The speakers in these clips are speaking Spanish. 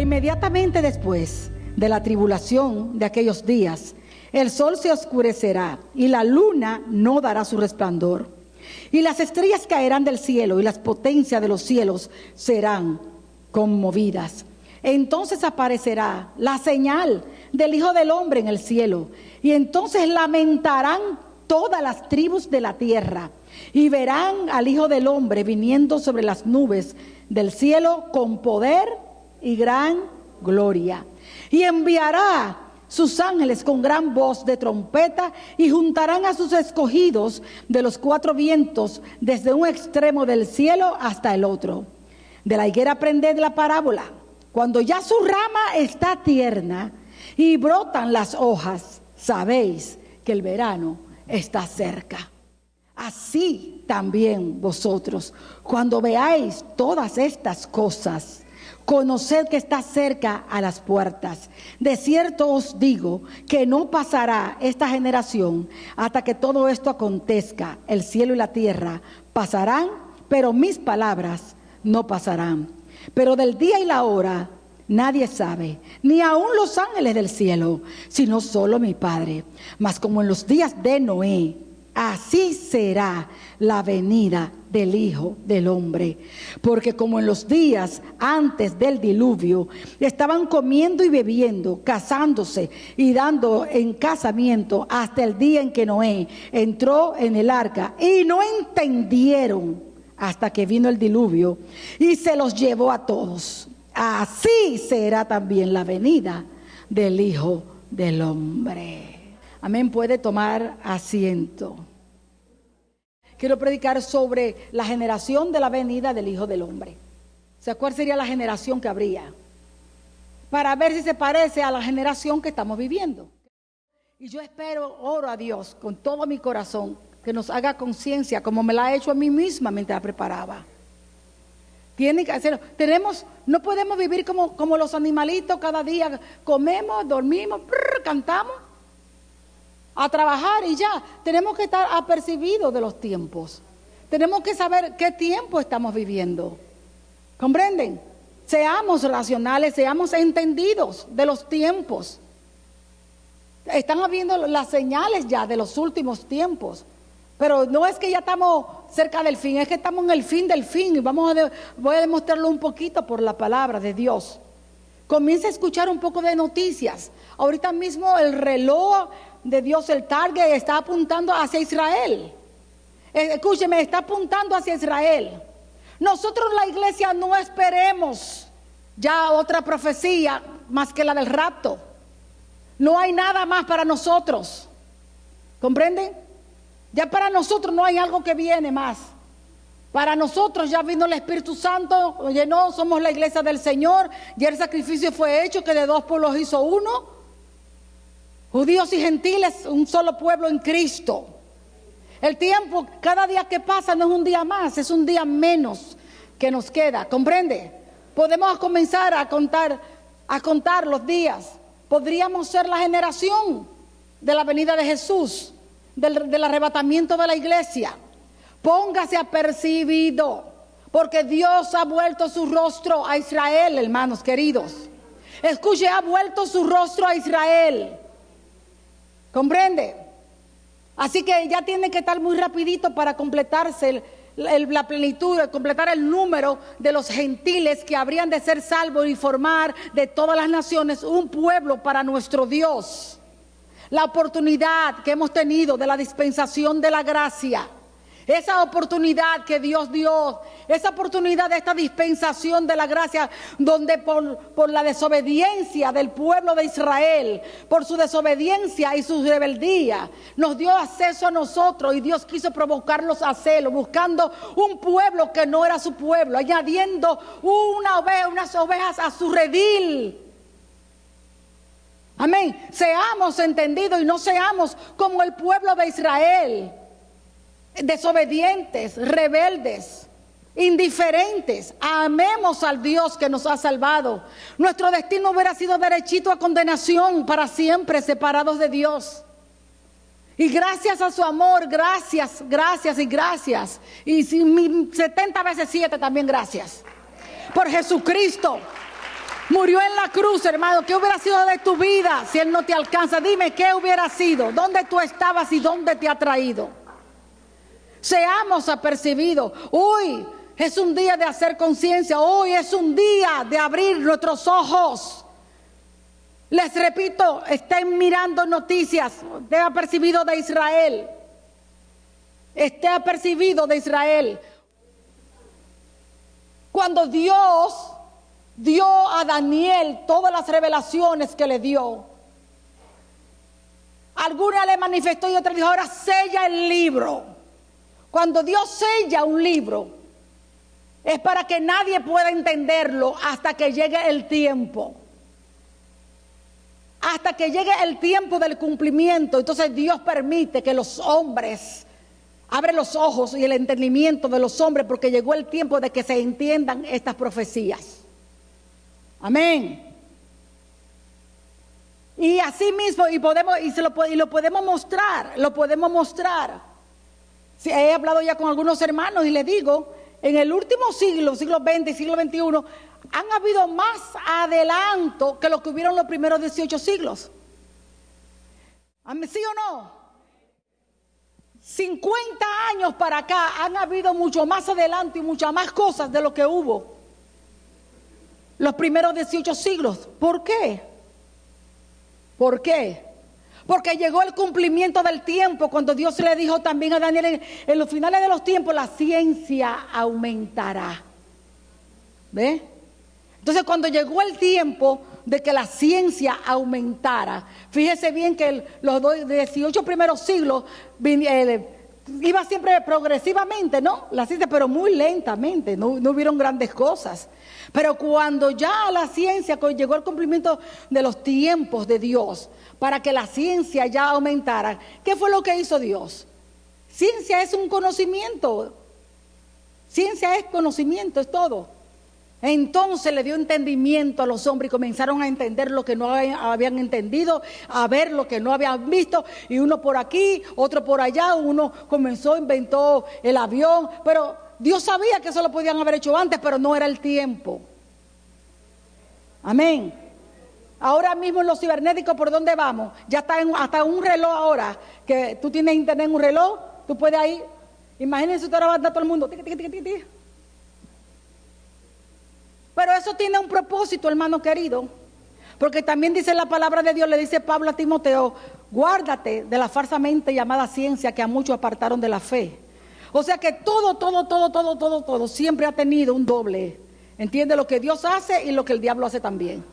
inmediatamente después de la tribulación de aquellos días, el sol se oscurecerá y la luna no dará su resplandor. Y las estrellas caerán del cielo y las potencias de los cielos serán conmovidas. Entonces aparecerá la señal del Hijo del Hombre en el cielo. Y entonces lamentarán todas las tribus de la tierra y verán al Hijo del Hombre viniendo sobre las nubes del cielo con poder y gran gloria. Y enviará sus ángeles con gran voz de trompeta y juntarán a sus escogidos de los cuatro vientos desde un extremo del cielo hasta el otro. De la higuera aprended la parábola. Cuando ya su rama está tierna y brotan las hojas, sabéis que el verano está cerca. Así también vosotros, cuando veáis todas estas cosas, conoced que está cerca a las puertas. De cierto os digo que no pasará esta generación hasta que todo esto acontezca. El cielo y la tierra pasarán, pero mis palabras no pasarán. Pero del día y la hora nadie sabe, ni aun los ángeles del cielo, sino solo mi Padre. Mas como en los días de Noé, así será la venida del Hijo del Hombre. Porque como en los días antes del diluvio, estaban comiendo y bebiendo, casándose y dando en casamiento, hasta el día en que Noé entró en el arca, y no entendieron hasta que vino el diluvio y se los llevó a todos. Así será también la venida del Hijo del Hombre. Amén. Puede tomar asiento. Quiero predicar sobre la generación de la venida del Hijo del Hombre. O sea, ¿cuál sería la generación que habría? Para ver si se parece a la generación que estamos viviendo. Y yo espero, oro a Dios con todo mi corazón, que nos haga conciencia, como me la ha hecho a mí misma mientras preparaba. Tiene que hacerlo. No podemos vivir como los animalitos. Cada día comemos, dormimos, cantamos, a trabajar y ya. Tenemos que estar apercibidos de los tiempos. Tenemos que saber qué tiempo estamos viviendo. ¿Comprenden? Seamos racionales, seamos entendidos de los tiempos. Están habiendo las señales ya de los últimos tiempos. Pero no es que ya estamos cerca del fin, es que estamos en el fin del fin. Y voy a demostrarlo un poquito por la palabra de Dios. Comienza a escuchar un poco de noticias. Ahorita mismo el reloj de Dios, el target, está apuntando hacia Israel. Escúcheme, está apuntando hacia Israel. Nosotros, la iglesia, no esperemos ya otra profecía más que la del rapto. No hay nada más para nosotros. ¿Comprenden? Ya para nosotros no hay algo que viene más. Para nosotros ya vino el Espíritu Santo, oye, no, somos la iglesia del Señor. Ya el sacrificio fue hecho, que de dos pueblos hizo uno. Judíos y gentiles, un solo pueblo en Cristo. El tiempo, cada día que pasa no es un día más, es un día menos que nos queda. ¿Comprende? Podemos comenzar a contar los días. Podríamos ser la generación de la venida de Jesús. Del arrebatamiento de la iglesia. Póngase apercibido, porque Dios ha vuelto su rostro a Israel, hermanos queridos. Escuche, ha vuelto su rostro a Israel. ¿Comprende? Así que ya tiene que estar muy rapidito para completarse la plenitud, completar el número de los gentiles que habrían de ser salvos y formar de todas las naciones un pueblo para nuestro Dios. La oportunidad que hemos tenido de la dispensación de la gracia, esa oportunidad que Dios dio, esa oportunidad de esta dispensación de la gracia, donde por la desobediencia del pueblo de Israel, por su desobediencia y su rebeldía, nos dio acceso a nosotros, y Dios quiso provocarlos a celo, buscando un pueblo que no era su pueblo, añadiendo unas ovejas a su redil. Amén. Seamos entendidos y no seamos como el pueblo de Israel, desobedientes, rebeldes, indiferentes. Amemos al Dios que nos ha salvado. Nuestro destino hubiera sido derechito a condenación para siempre, separados de Dios. Y gracias a su amor, gracias y gracias. Y 70 veces 7 también gracias. Por Jesucristo. Murió en la cruz, hermano. ¿Qué hubiera sido de tu vida si Él no te alcanza? Dime, ¿qué hubiera sido? ¿Dónde tú estabas y dónde te ha traído? Seamos apercibidos. Hoy es un día de hacer conciencia. Hoy es un día de abrir nuestros ojos. Les repito, estén mirando noticias. Esté apercibido de Israel. Esté apercibido de Israel. Cuando Dios dio a Daniel todas las revelaciones que le dio, alguna le manifestó y otra dijo: ahora sella el libro. Cuando Dios sella un libro, es para que nadie pueda entenderlo hasta que llegue el tiempo. Hasta que llegue el tiempo del cumplimiento. Entonces Dios permite que los hombres, abre los ojos y el entendimiento de los hombres, porque llegó el tiempo de que se entiendan estas profecías. Amén. Y así mismo, lo podemos mostrar. Sí, he hablado ya con algunos hermanos y les digo, en el último siglo, siglo XX y siglo XXI, han habido más adelanto que lo que hubieron los primeros 18 siglos. ¿Sí o no? 50 años para acá han habido mucho más adelanto y muchas más cosas de lo que hubo los primeros 18 siglos. ¿Por qué? ¿Por qué? Porque llegó el cumplimiento del tiempo, cuando Dios le dijo también a Daniel: en los finales de los tiempos la ciencia aumentará. ¿Ve? Entonces, cuando llegó el tiempo de que la ciencia aumentara, fíjese bien que los 18 primeros siglos iba siempre progresivamente, ¿no? La ciencia, pero muy lentamente, no hubieron grandes cosas. Pero cuando ya la ciencia llegó al cumplimiento de los tiempos de Dios, para que la ciencia ya aumentara, ¿qué fue lo que hizo Dios? Ciencia es un conocimiento. Ciencia es conocimiento, es todo. Entonces le dio entendimiento a los hombres y comenzaron a entender lo que no habían entendido, a ver lo que no habían visto, y uno por aquí, otro por allá. Uno inventó el avión, pero Dios sabía que eso lo podían haber hecho antes, pero no era el tiempo. Amén. Ahora mismo en los cibernéticos, ¿por dónde vamos? Ya está hasta un reloj ahora, que tú tienes internet en un reloj, tú puedes ahí, imagínense, usted ahora va a andar todo el mundo, tic, tic, tic, tic, tic. Pero eso tiene un propósito, hermano querido, porque también dice la palabra de Dios, le dice Pablo a Timoteo: guárdate de la falsamente llamada ciencia, que a muchos apartaron de la fe. O sea que todo siempre ha tenido un doble. Entiende lo que Dios hace y lo que el diablo hace también.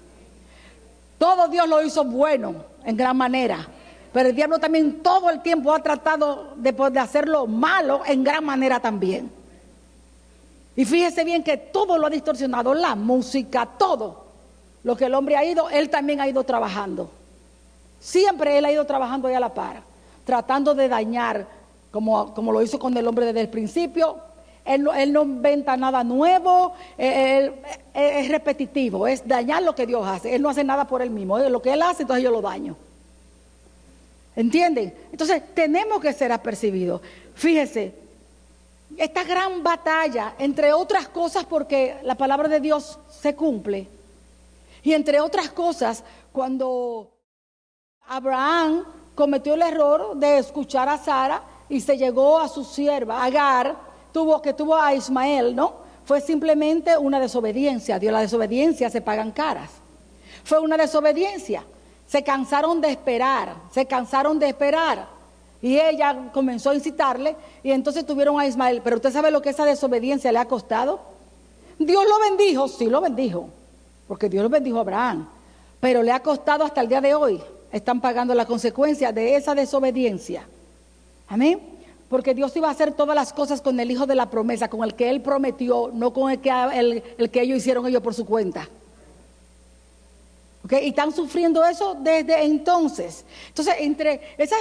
Todo Dios lo hizo bueno en gran manera, pero el diablo también todo el tiempo ha tratado de hacerlo malo en gran manera también. Y fíjese bien que todo lo ha distorsionado, la música, todo lo que el hombre ha ido, él también ha ido trabajando. Siempre él ha ido trabajando ahí a la par, tratando de dañar, como lo hizo con el hombre desde el principio. Él no inventa nada nuevo, es repetitivo, es dañar lo que Dios hace. Él no hace nada por él mismo, lo que él hace, entonces yo lo daño. ¿Entienden? Entonces tenemos que ser apercibidos. Fíjese, esta gran batalla, entre otras cosas porque la palabra de Dios se cumple, y entre otras cosas cuando Abraham cometió el error de escuchar a Sara y se llegó a su sierva Agar, que tuvo a Ismael, ¿no? Fue simplemente una desobediencia. Dios, la desobediencia se pagan caras. Fue una desobediencia. Se cansaron de esperar. Y ella comenzó a incitarle y entonces tuvieron a Ismael. Pero usted sabe lo que esa desobediencia le ha costado. Dios lo bendijo, sí lo bendijo, porque Dios lo bendijo a Abraham. Pero le ha costado hasta el día de hoy. Están pagando la consecuencia de esa desobediencia. Amén. Porque Dios iba a hacer todas las cosas con el hijo de la promesa, con el que Él prometió, no con el que ellos hicieron por su cuenta. ¿Okay? Y están sufriendo eso desde entonces. Entonces, entre esas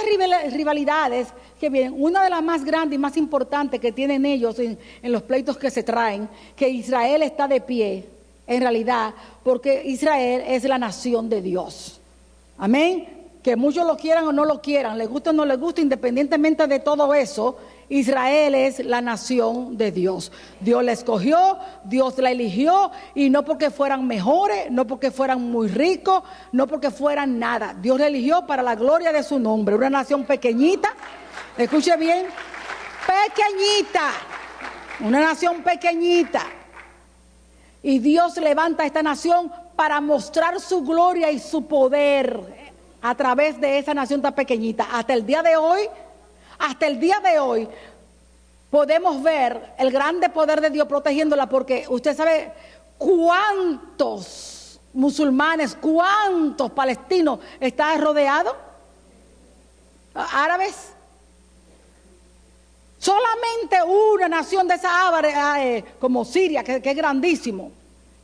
rivalidades que vienen, una de las más grandes y más importantes que tienen ellos en los pleitos que se traen, que Israel está de pie, en realidad, porque Israel es la nación de Dios. Amén. Que muchos lo quieran o no lo quieran, les guste o no les guste, independientemente de todo eso, Israel es la nación de Dios. Dios la escogió, Dios la eligió, y no porque fueran mejores, no porque fueran muy ricos, no porque fueran nada. Dios la eligió para la gloria de su nombre. Una nación pequeñita, escuche bien, pequeñita, una nación pequeñita. Y Dios levanta a esta nación para mostrar su gloria y su poder a través de esa nación tan pequeñita. Hasta el día de hoy, podemos ver el grande poder de Dios protegiéndola, porque usted sabe cuántos musulmanes, cuántos palestinos están rodeados, árabes. Solamente una nación de esa como Siria, que es grandísimo,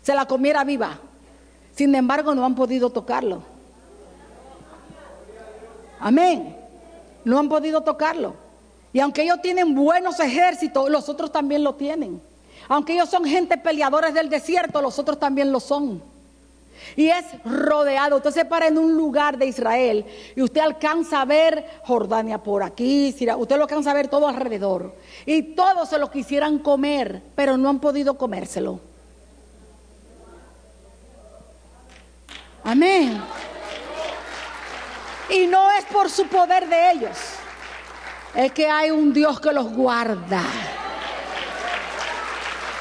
se la comiera viva. Sin embargo, no han podido tocarlo. Amén. No han podido tocarlo. Y aunque ellos tienen buenos ejércitos, los otros también lo tienen. Aunque ellos son gente peleadores del desierto, los otros también lo son. Y es rodeado. Usted se para en un lugar de Israel y usted alcanza a ver Jordania por aquí, usted lo alcanza a ver todo alrededor. Y todos se lo quisieran comer, pero no han podido comérselo. Amén. Y no es por su poder de ellos, es que hay un Dios que los guarda.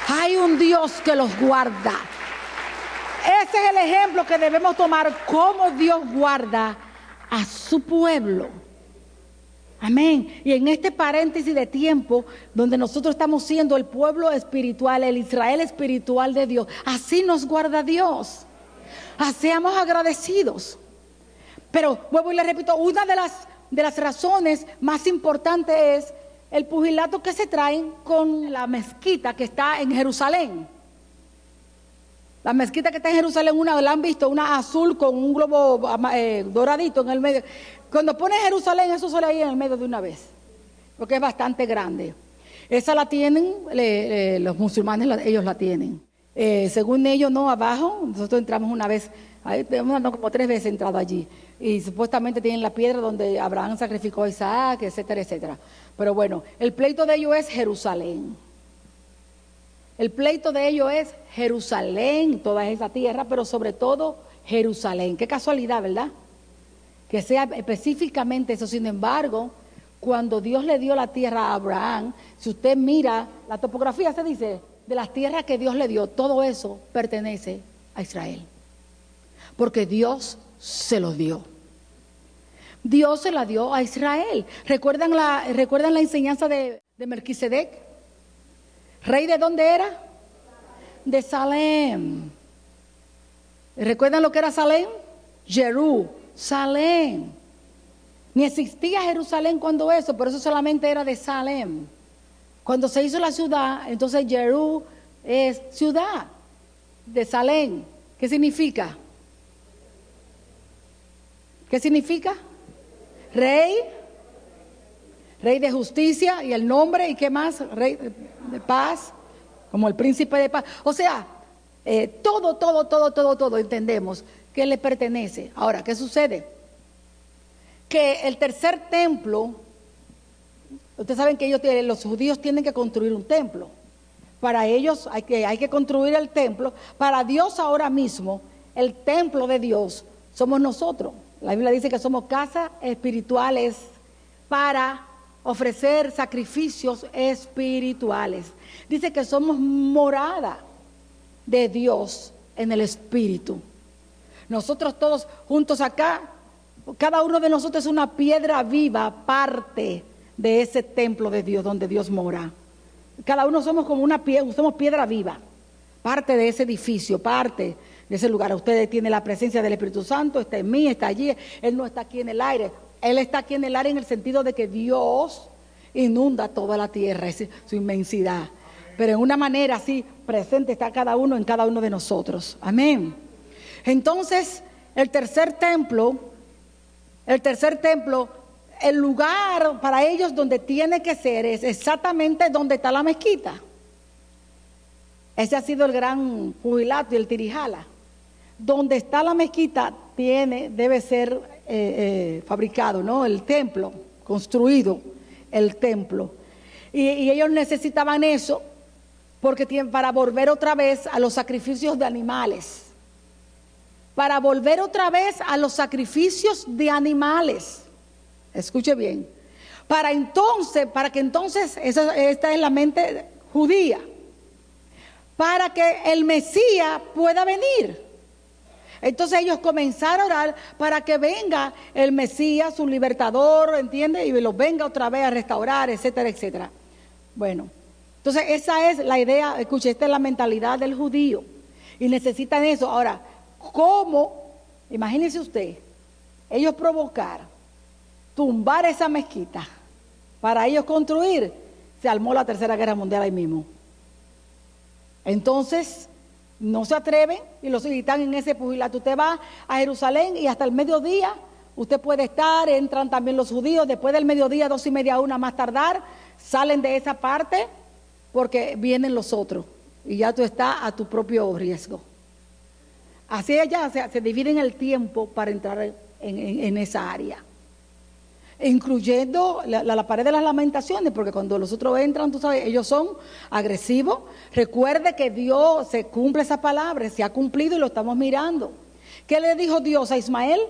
Hay un Dios que los guarda. Ese es el ejemplo que debemos tomar, cómo Dios guarda a su pueblo. Amén. Y en este paréntesis de tiempo, donde nosotros estamos siendo el pueblo espiritual, el Israel espiritual de Dios, así nos guarda Dios. Seamos agradecidos. Pero vuelvo y le repito, una de las razones más importantes es el pugilato que se traen con la mezquita que está en Jerusalén. La mezquita que está en Jerusalén, la han visto, una azul con un globo doradito en el medio. Cuando pone Jerusalén, eso sale ahí en el medio de una vez, porque es bastante grande. Esa la tienen, los musulmanes, ellos la tienen. Según ellos, no, abajo, nosotros entramos una vez, como 3 veces entrado allí, y supuestamente tienen la piedra donde Abraham sacrificó a Isaac, etcétera, etcétera. Pero bueno, el pleito de ellos es Jerusalén. El pleito de ellos es Jerusalén, toda esa tierra, pero sobre todo Jerusalén. Qué casualidad, ¿verdad? Que sea específicamente eso. Sin embargo, cuando Dios le dio la tierra a Abraham, si usted mira, la topografía se dice, de las tierras que Dios le dio, todo eso pertenece a Israel. Porque Dios se los dio. Dios se la dio a Israel. ¿Recuerdan la enseñanza de Melquisedec? ¿Rey de dónde era? De Salem. ¿Recuerdan lo que era Salem? Jerusalén. Ni existía Jerusalén cuando eso, por eso solamente era de Salem. Cuando se hizo la ciudad, entonces Jerú es ciudad de Salem. ¿Qué significa? ¿Qué significa? Rey de justicia, y el nombre, ¿y qué más? Rey de paz, como el príncipe de paz. O sea, todo entendemos que le pertenece. Ahora, ¿qué sucede? Que el tercer templo, ustedes saben que los judíos tienen que construir un templo. Para ellos hay que construir el templo. Para Dios ahora mismo, el templo de Dios somos nosotros. La Biblia dice que somos casas espirituales para ofrecer sacrificios espirituales. Dice que somos morada de Dios en el Espíritu. Nosotros todos juntos acá, cada uno de nosotros es una piedra viva, parte de ese templo de Dios donde Dios mora. Cada uno somos como somos piedra viva, parte de ese edificio, parte de ese lugar. Ustedes tienen la presencia del Espíritu Santo, está en mí, está allí. Él no está aquí en el aire. Él está aquí en el aire en el sentido de que Dios inunda toda la tierra, es su inmensidad. Pero en una manera así presente está cada uno en cada uno de nosotros. Amén. Entonces, el tercer templo, el lugar para ellos donde tiene que ser es exactamente donde está la mezquita. Ese ha sido el gran pugilato y el tirijala. Donde está la mezquita debe ser fabricado, ¿no? El templo, construido el templo. Y ellos necesitaban eso porque para volver otra vez a los sacrificios de animales. Para volver otra vez a los sacrificios de animales. Escuche bien. Para que entonces, esta es la mente judía, para que el Mesías pueda venir. Entonces ellos comenzaron a orar para que venga el Mesías, su libertador, ¿entiende? Y los venga otra vez a restaurar, etcétera, etcétera. Bueno, entonces esa es la idea, escuche, esta es la mentalidad del judío. Y necesitan eso. Ahora, ¿cómo? Imagínense usted, ellos provocar, tumbar esa mezquita, para ellos construir, se armó la Tercera Guerra Mundial ahí mismo. Entonces, no se atreven y los están en ese pugilato. Usted va a Jerusalén y hasta el mediodía usted puede estar, entran también los judíos, después del mediodía, 2:30, 1 más tardar, salen de esa parte porque vienen los otros y ya tú estás a tu propio riesgo. Así allá se dividen el tiempo para entrar en esa área. Incluyendo la pared de las lamentaciones, porque cuando los otros entran, tú sabes, ellos son agresivos. Recuerde que Dios se cumple esa palabra, se ha cumplido y lo estamos mirando. ¿Qué le dijo Dios a Ismael?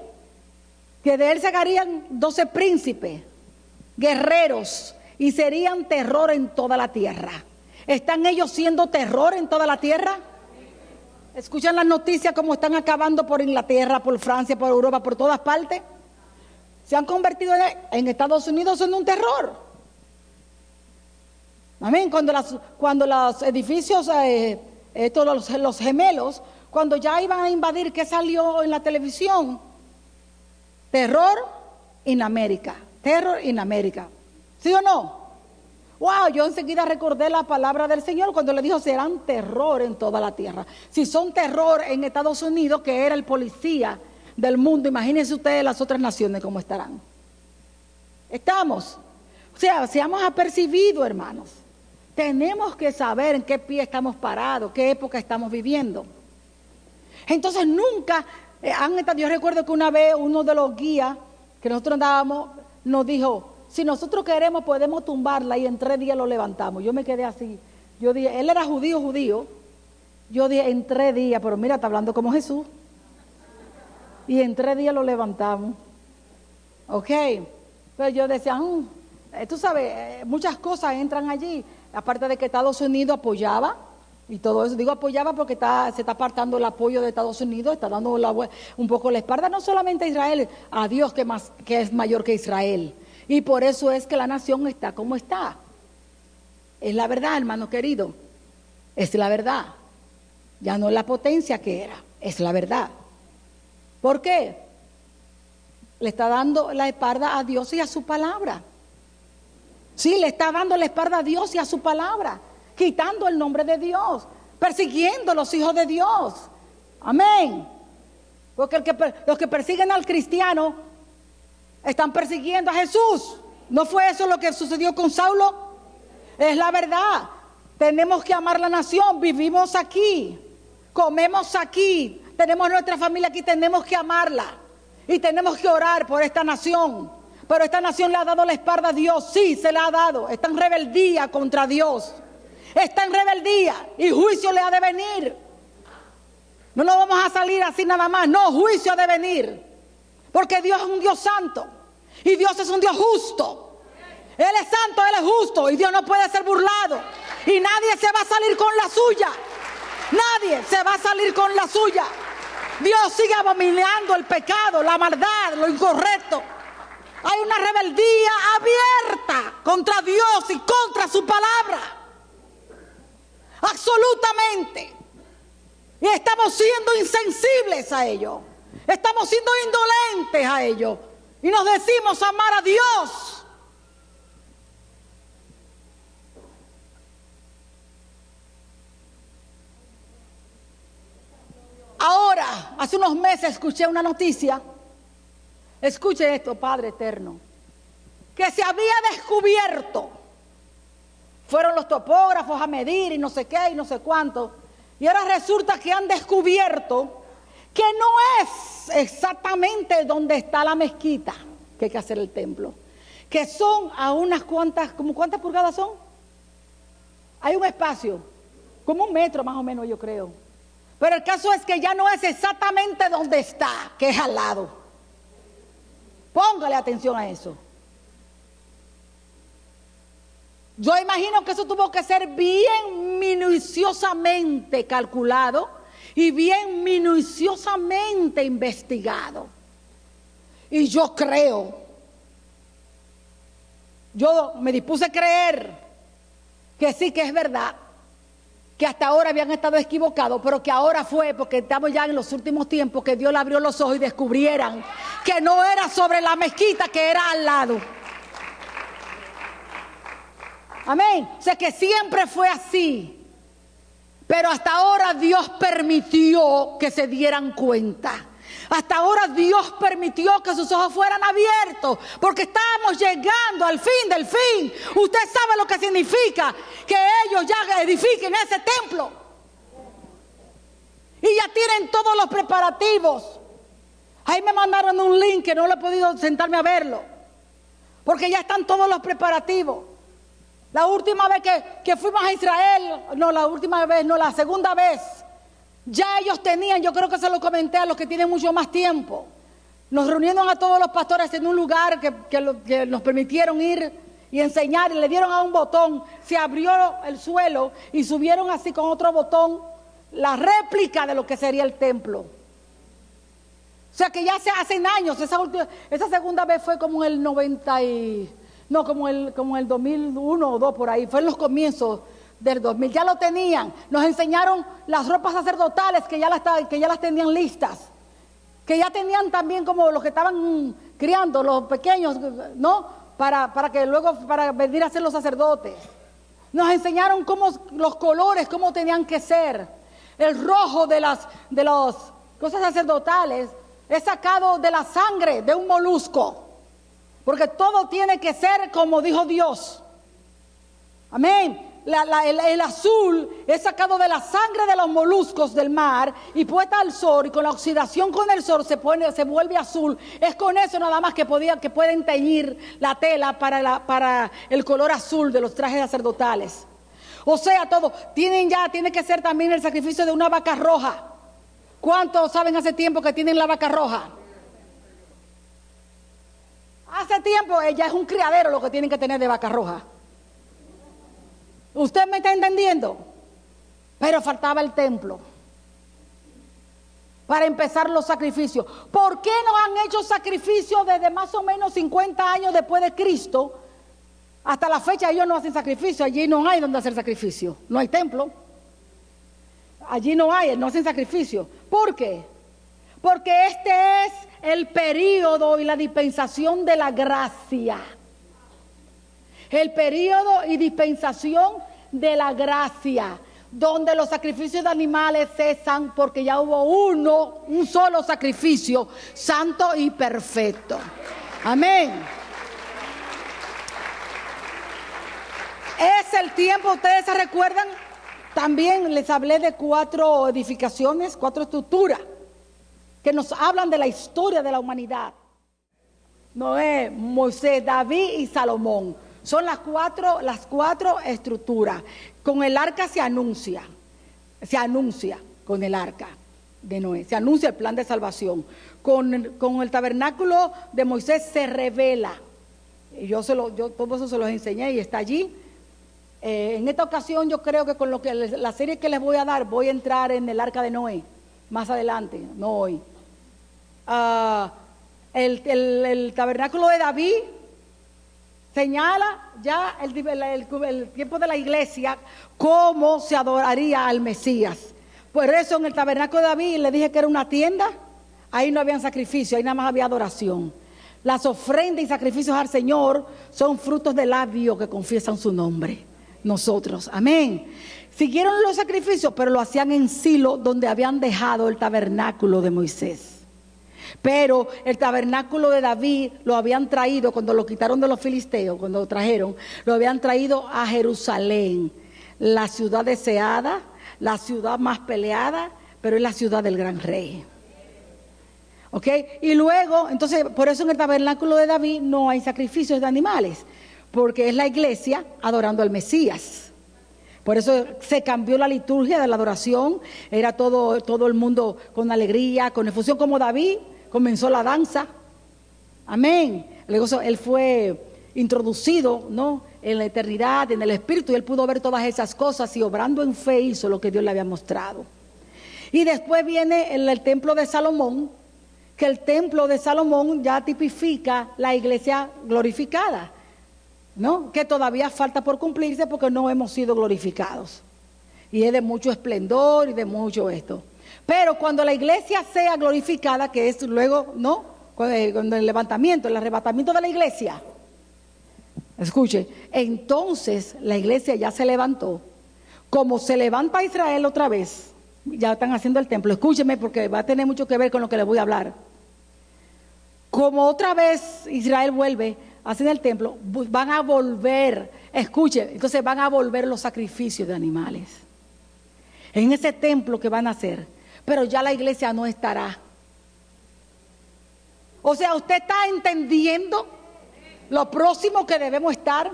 Que de él sacarían 12 príncipes, guerreros, y serían terror en toda la tierra. ¿Están ellos siendo terror en toda la tierra? ¿Escuchan las noticias cómo están acabando por Inglaterra, por Francia, por Europa, por todas partes? Se han convertido en Estados Unidos en un terror. Amén. Cuando los edificios, los gemelos, cuando ya iban a invadir, ¿qué salió en la televisión? Terror en América. Terror en América. ¿Sí o no? Wow, yo enseguida recordé la palabra del Señor cuando le dijo, serán terror en toda la tierra. Si son terror en Estados Unidos, que era el policía del mundo, imagínense ustedes las otras naciones cómo estarán. Estamos, o sea, seamos apercibidos, hermanos. Tenemos que saber en qué pie estamos parados, qué época estamos viviendo. Entonces nunca yo recuerdo que una vez uno de los guías que nosotros andábamos nos dijo, si nosotros queremos podemos tumbarla y en 3 días lo levantamos. Yo me quedé así, yo dije, él era judío, yo dije en 3 días, pero mira, está hablando como Jesús. Y en 3 días lo levantamos. Ok. Pero yo decía, tú sabes, muchas cosas entran allí. Aparte de que Estados Unidos apoyaba y todo eso. Digo apoyaba porque se está apartando el apoyo de Estados Unidos, está dando un poco la espalda, no solamente a Israel, a Dios que es mayor que Israel. Y por eso es que la nación está como está. Es la verdad, hermano querido. Es la verdad. Ya no es la potencia que era, es la verdad. ¿Por qué? Le está dando la espalda a Dios y a su palabra. Sí, le está dando la espalda a Dios y a su palabra, quitando el nombre de Dios, persiguiendo a los hijos de Dios. Amén. Porque los que persiguen al cristiano están persiguiendo a Jesús. ¿No fue eso lo que sucedió con Saulo? Es la verdad. Tenemos que amar la nación. Vivimos aquí, comemos aquí, tenemos nuestra familia aquí, tenemos que amarla y tenemos que orar por esta nación. Pero esta nación le ha dado la espalda a Dios, sí, se la ha dado. Está en rebeldía contra Dios. Está en rebeldía y juicio le ha de venir. No nos vamos a salir así nada más, no, juicio ha de venir. Porque Dios es un Dios santo y Dios es un Dios justo. Él es santo, Él es justo y Dios no puede ser burlado. Y nadie se va a salir con la suya. Nadie se va a salir con la suya. Dios sigue abominando el pecado, la maldad, lo incorrecto. Hay una rebeldía abierta contra Dios y contra su palabra. Absolutamente. Y estamos siendo insensibles a ello. Estamos siendo indolentes a ello. Y nos decimos amar a Dios. Ahora, hace unos meses escuché una noticia. Escuche esto, Padre eterno. Que se había descubierto. Fueron los topógrafos a medir y no sé qué y no sé cuánto. Y ahora resulta que han descubierto que no es exactamente donde está la mezquita que hay que hacer el templo. Que son a unas cuantas, ¿cómo cuántas pulgadas son? Hay un espacio, como 1 metro más o menos, yo creo. Pero el caso es que ya no es exactamente donde está, que es al lado. Póngale atención a eso. Yo imagino que eso tuvo que ser bien minuciosamente calculado y bien minuciosamente investigado. Y yo me dispuse a creer que sí, que es verdad, que hasta ahora habían estado equivocados, pero que ahora fue porque estamos ya en los últimos tiempos que Dios le abrió los ojos y descubrieran que no era sobre la mezquita, que era al lado. Amén. O sea que siempre fue así. Pero hasta ahora Dios permitió que se dieran cuenta. Hasta ahora Dios permitió que sus ojos fueran abiertos, porque estábamos llegando al fin del fin. Usted sabe lo que significa que ellos ya edifiquen ese templo. Y ya tienen todos los preparativos. Ahí me mandaron un link que no lo he podido sentarme a verlo, porque ya están todos los preparativos. La última vez que fuimos a Israel, la segunda vez, ya ellos tenían, yo creo que se lo comenté a los que tienen mucho más tiempo, nos reunieron a todos los pastores en un lugar que nos permitieron ir y enseñar, y le dieron a un botón, se abrió el suelo y subieron así con otro botón la réplica de lo que sería el templo. O sea que ya hacen años, esa segunda vez fue como en el como el 2001 o 2 por ahí, fue en los comienzos del 2000, ya lo tenían. Nos enseñaron las ropas sacerdotales que ya las tenían listas, que ya tenían también como los que estaban criando, los pequeños, ¿no? Para que luego, para venir a ser los sacerdotes. Nos enseñaron los colores, cómo tenían que ser. El rojo de las cosas sacerdotales es sacado de la sangre de un molusco, porque todo tiene que ser como dijo Dios. Amén. El azul es sacado de la sangre de los moluscos del mar y puesta al sol, y con la oxidación con el sol se vuelve azul. Es con eso nada más que pueden teñir la tela para el color azul de los trajes sacerdotales. O sea, todo tiene que ser también el sacrificio de una vaca roja. ¿Cuántos saben hace tiempo que tienen la vaca roja? Hace tiempo ella es un criadero lo que tienen que tener de vaca roja. ¿Usted me está entendiendo? Pero faltaba el templo para empezar los sacrificios. ¿Por qué no han hecho sacrificios desde más o menos 50 años después de Cristo? Hasta la fecha ellos no hacen sacrificio. Allí no hay donde hacer sacrificio. No hay templo. Allí no hacen sacrificio. ¿Por qué? Porque este es el período y la dispensación de la gracia. El período y dispensación de la gracia, donde los sacrificios de animales cesan porque ya hubo un solo sacrificio santo y perfecto. Amén. Es el tiempo, ustedes se recuerdan, también les hablé de 4 edificaciones, 4 estructuras que nos hablan de la historia de la humanidad. Noé, Moisés, David y Salomón. Son las cuatro estructuras. Con el arca se anuncia con el arca de Noé, se anuncia el plan de salvación. Con el tabernáculo de Moisés se revela. Yo todo eso se los enseñé y está allí. En esta ocasión yo creo que con la serie que les voy a dar, voy a entrar en el arca de Noé, más adelante, no hoy. El tabernáculo de David señala ya el tiempo de la iglesia, cómo se adoraría al Mesías. Por eso en el tabernáculo de David le dije que era una tienda, ahí no había sacrificio, ahí nada más había adoración. Las ofrendas y sacrificios al Señor son frutos de labios que confiesan su nombre. Nosotros, amén. Siguieron los sacrificios, pero lo hacían en Silo, donde habían dejado el tabernáculo de Moisés. Pero el tabernáculo de David lo habían traído, cuando lo quitaron de los filisteos, cuando lo trajeron, lo habían traído a Jerusalén, la ciudad deseada, la ciudad más peleada, pero es la ciudad del gran rey. ¿Ok? Y luego, entonces, por eso en el tabernáculo de David no hay sacrificios de animales, porque es la iglesia adorando al Mesías. Por eso se cambió la liturgia de la adoración. Era todo el mundo con alegría, con efusión, como David comenzó la danza. Amén. Luego él fue introducido, ¿no?, en la eternidad, en el Espíritu, y él pudo ver todas esas cosas y obrando en fe hizo lo que Dios le había mostrado. Y después viene el templo de Salomón, que el templo de Salomón ya tipifica la iglesia glorificada, ¿no?, que todavía falta por cumplirse porque no hemos sido glorificados. Y es de mucho esplendor y de mucho esto. Pero cuando la iglesia sea glorificada, que es luego, ¿no?, con el levantamiento, el arrebatamiento de la iglesia. Escuche, entonces la iglesia ya se levantó. Como se levanta Israel otra vez, ya están haciendo el templo. Escúcheme porque va a tener mucho que ver con lo que les voy a hablar. Como otra vez Israel vuelve a hacer el templo, van a volver, escuche, entonces van a volver los sacrificios de animales en ese templo que van a hacer, pero ya la iglesia no estará. O sea, ¿usted está entendiendo lo próximo que debemos estar?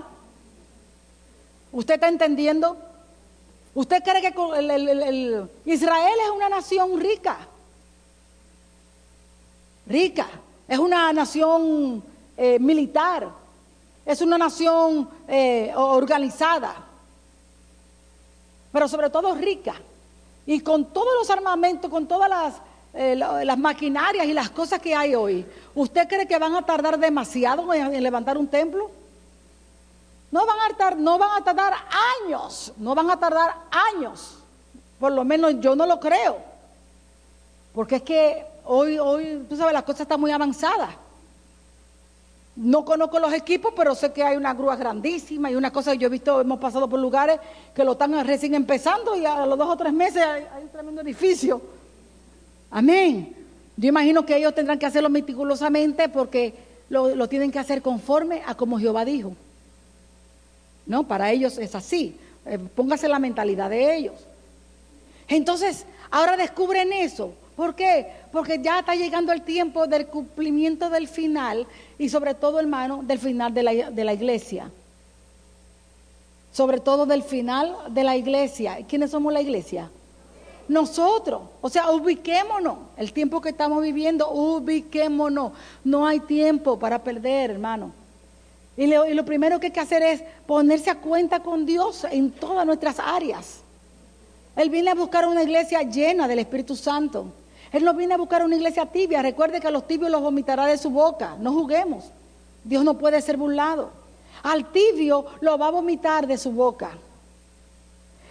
¿Usted está entendiendo? ¿Usted cree que Israel es una nación rica? Rica. Es una nación militar. Es una nación organizada. Pero sobre todo rica. Y con todos los armamentos, con todas las maquinarias y las cosas que hay hoy, ¿usted cree que van a tardar demasiado en levantar un templo? No van a tardar años, por lo menos yo no lo creo, porque es que hoy, tú sabes, las cosas están muy avanzadas. No conozco los equipos, pero sé que hay una grúa grandísima y una cosa que yo he visto, hemos pasado por lugares que lo están recién empezando y a los 2 o 3 meses hay un tremendo edificio. Amén. Yo imagino que ellos tendrán que hacerlo meticulosamente porque lo tienen que hacer conforme a como Jehová dijo. No, para ellos es así. Póngase la mentalidad de ellos. Entonces, ahora descubren eso. ¿Por qué? Porque ya está llegando el tiempo del cumplimiento del final y sobre todo, hermano, del final de la iglesia. Sobre todo del final de la iglesia. ¿Quiénes somos la iglesia? Nosotros. O sea, ubiquémonos. El tiempo que estamos viviendo, ubiquémonos. No hay tiempo para perder, hermano. Y lo primero que hay que hacer es ponerse a cuenta con Dios en todas nuestras áreas. Él viene a buscar una iglesia llena del Espíritu Santo. Él no viene a buscar una iglesia tibia. Recuerde que a los tibios los vomitará de su boca. No juguemos. Dios no puede ser burlado. Al tibio lo va a vomitar de su boca.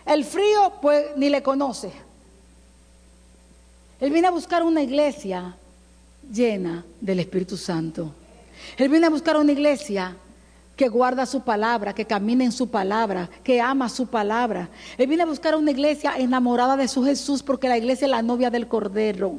El frío, pues, ni le conoce. Él viene a buscar una iglesia llena del Espíritu Santo. Él viene a buscar una iglesia que guarda su palabra, que camina en su palabra, que ama su palabra. Él viene a buscar una iglesia enamorada de su Jesús, porque la iglesia es la novia del Cordero.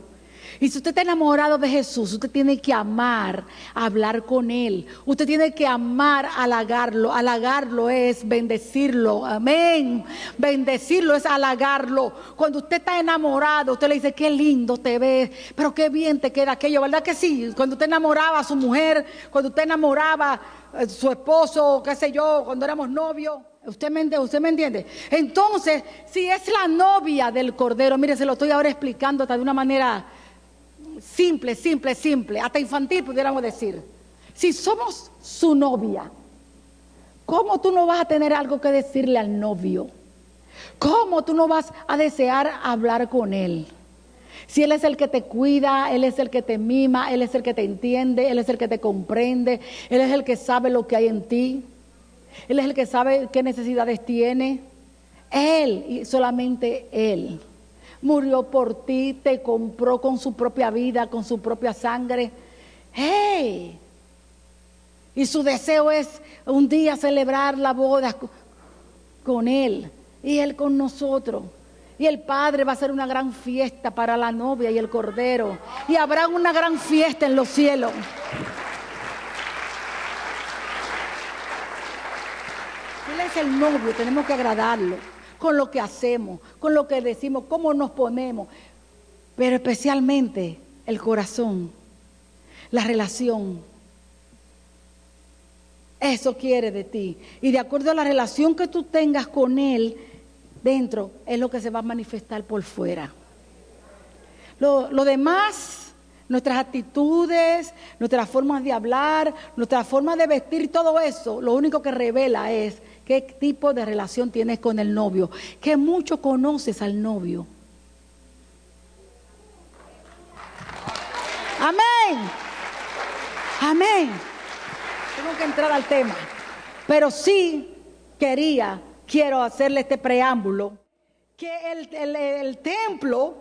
Y si usted está enamorado de Jesús, usted tiene que amar, hablar con Él. Usted tiene que amar, halagarlo. Halagarlo es bendecirlo. Amén. Bendecirlo es halagarlo. Cuando usted está enamorado, usted le dice, qué lindo te ves, pero qué bien te queda aquello. ¿Verdad que sí? Cuando usted enamoraba a su mujer, cuando usted enamoraba a su esposo, qué sé yo, cuando éramos novios. ¿Usted me entiende? Entonces, si es la novia del Cordero, mire, se lo estoy ahora explicando hasta de una manera simple, hasta infantil pudiéramos decir. Si somos su novia, ¿cómo tú no vas a tener algo que decirle al novio? ¿Cómo tú no vas a desear hablar con él? Si él es el que te cuida, él es el que te mima, él es el que te entiende, él es el que te comprende, él es el que sabe lo que hay en ti, él es el que sabe qué necesidades tiene. Él y solamente él murió por ti, te compró con su propia vida, con su propia sangre. ¡Hey! Y su deseo es un día celebrar la boda con Él y Él con nosotros. Y el Padre va a hacer una gran fiesta para la novia y el Cordero. Y habrá una gran fiesta en los cielos. Él es el novio, tenemos que agradarlo. Con lo que hacemos, con lo que decimos, cómo nos ponemos, pero especialmente el corazón, la relación. Eso quiere de ti. Y de acuerdo a la relación que tú tengas con Él, dentro es lo que se va a manifestar por fuera. Lo demás, nuestras actitudes, nuestras formas de hablar, nuestra forma de vestir, todo eso, lo único que revela es qué tipo de relación tienes con el novio, que mucho conoces al novio. Amén. Amén. Tengo que entrar al tema, pero sí quiero hacerle este preámbulo, que el templo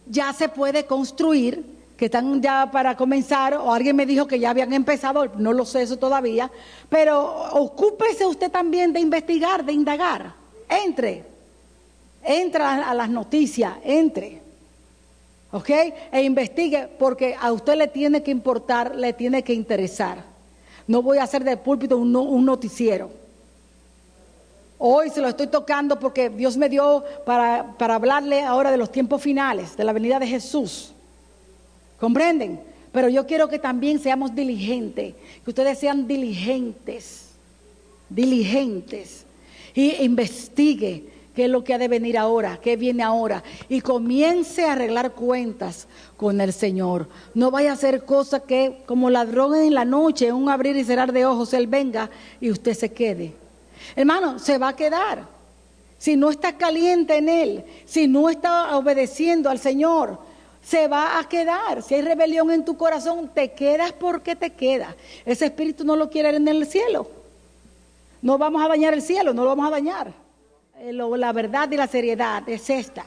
ya se puede construir, que están ya para comenzar, o alguien me dijo que ya habían empezado, no lo sé eso todavía, pero ocúpese usted también de investigar, de indagar. Entra a las noticias, ¿ok? E investigue, porque a usted le tiene que importar, le tiene que interesar. No voy a hacer del púlpito un noticiero. Hoy se lo estoy tocando porque Dios me dio para hablarle ahora de los tiempos finales, de la venida de Jesús. ¿Comprenden? Pero yo quiero que también seamos diligentes, que ustedes sean diligentes, y investigue qué es lo que ha de venir ahora, qué viene ahora, y comience a arreglar cuentas con el Señor. No vaya a hacer cosas que, como ladrón en la noche, en un abrir y cerrar de ojos, Él venga y usted se quede. Hermano, se va a quedar. Si no está caliente en Él, si no está obedeciendo al Señor, se va a quedar. Si hay rebelión en tu corazón, te quedas porque te quedas. Ese espíritu no lo quiere en el cielo. No vamos a dañar el cielo, no lo vamos a dañar. La verdad y la seriedad es esta.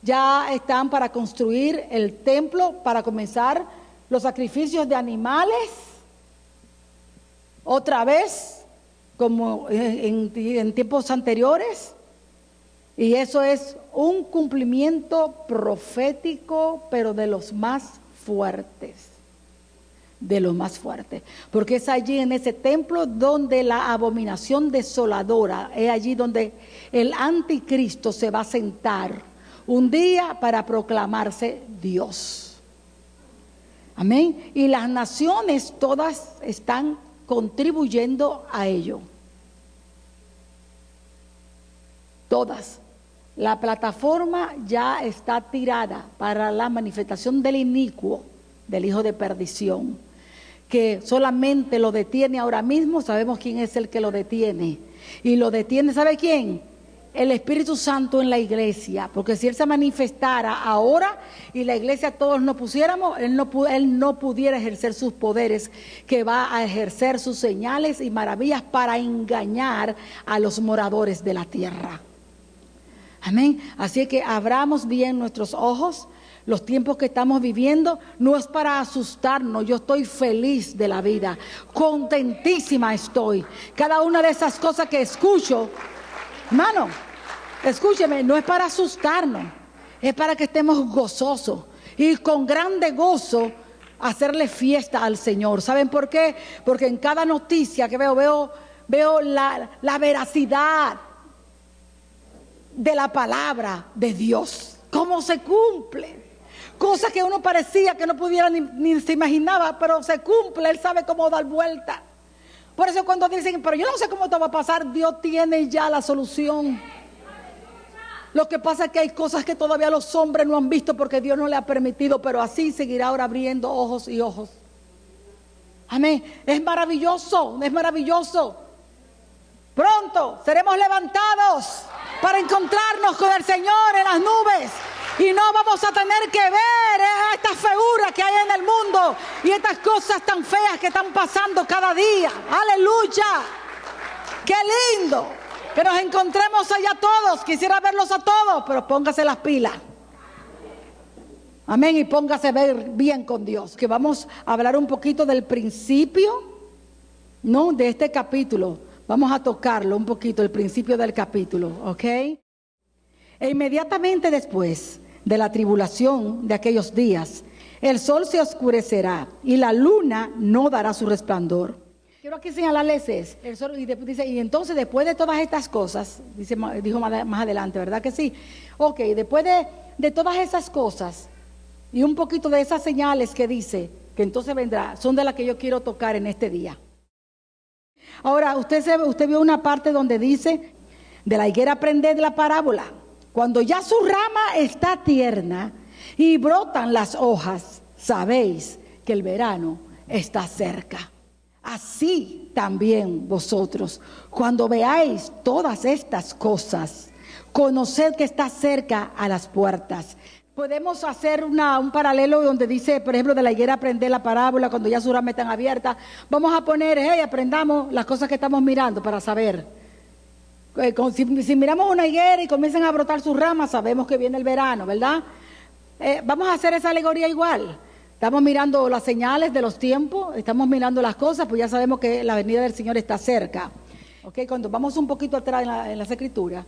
Ya están para construir el templo, para comenzar los sacrificios de animales. Otra vez, como en tiempos anteriores, y eso es un cumplimiento profético, pero de los más fuertes, porque es allí en ese templo donde la abominación desoladora, es allí donde el anticristo se va a sentar un día para proclamarse Dios. Amén. Y las naciones todas están contribuyendo a ello. Todas. La plataforma ya está tirada para la manifestación del inicuo, del hijo de perdición, que solamente lo detiene ahora mismo. Sabemos quién es el que lo detiene. Y lo detiene, ¿sabe quién? El Espíritu Santo en la iglesia, porque si Él se manifestara ahora y la iglesia todos nos pusiéramos, Él no pudiera ejercer sus poderes, que va a ejercer sus señales y maravillas para engañar a los moradores de la tierra. Amén. Así que abramos bien nuestros ojos. Los tiempos que estamos viviendo no es para asustarnos. Yo estoy feliz de la vida, contentísima estoy. Cada una de esas cosas que escucho, hermano, escúcheme, no es para asustarnos, es para que estemos gozosos y con grande gozo hacerle fiesta al Señor. ¿Saben por qué? Porque en cada noticia que veo la veracidad de la palabra de Dios, cómo se cumple. Cosas que uno parecía que no pudiera ni se imaginaba, pero se cumple. Él sabe cómo dar vuelta. Por eso cuando dicen, pero yo no sé cómo esto va a pasar, Dios tiene ya la solución. Lo que pasa es que hay cosas que todavía los hombres no han visto porque Dios no le ha permitido, pero así seguirá ahora abriendo ojos y ojos. Amén. Es maravilloso, es maravilloso. Pronto seremos levantados para encontrarnos con el Señor en las nubes. Y no vamos a tener que ver estas feuras que hay en el mundo y estas cosas tan feas que están pasando cada día. ¡Aleluya! ¡Qué lindo! Que nos encontremos allá todos. Quisiera verlos a todos, pero póngase las pilas. Amén. Y póngase a ver bien con Dios. Que vamos a hablar un poquito del principio, ¿no? De este capítulo. Vamos a tocarlo un poquito, el principio del capítulo, ¿ok? E inmediatamente después de la tribulación de aquellos días, el sol se oscurecerá y la luna no dará su resplandor. Quiero aquí señalarles el sol, y dice, y entonces después de todas estas cosas, dijo más adelante, ¿verdad que sí? Ok, después de todas esas cosas y un poquito de esas señales que dice que entonces vendrá, son de las que yo quiero tocar en este día. Ahora, usted vio una parte donde dice, De la higuera aprended la parábola. Cuando ya su rama está tierna y brotan las hojas, sabéis que el verano está cerca. Así también vosotros, cuando veáis todas estas cosas, conoced que está cerca a las puertas. Podemos hacer un paralelo donde dice, por ejemplo, de la higuera aprender la parábola, cuando ya sus ramas están abiertas. Vamos a poner, aprendamos las cosas que estamos mirando para saber. Si miramos una higuera y comienzan a brotar sus ramas, sabemos que viene el verano, ¿verdad? Vamos a hacer esa alegoría igual. Estamos mirando las señales de los tiempos, estamos mirando las cosas, pues ya sabemos que la venida del Señor está cerca. ¿Okay? Cuando vamos un poquito atrás en las Escrituras,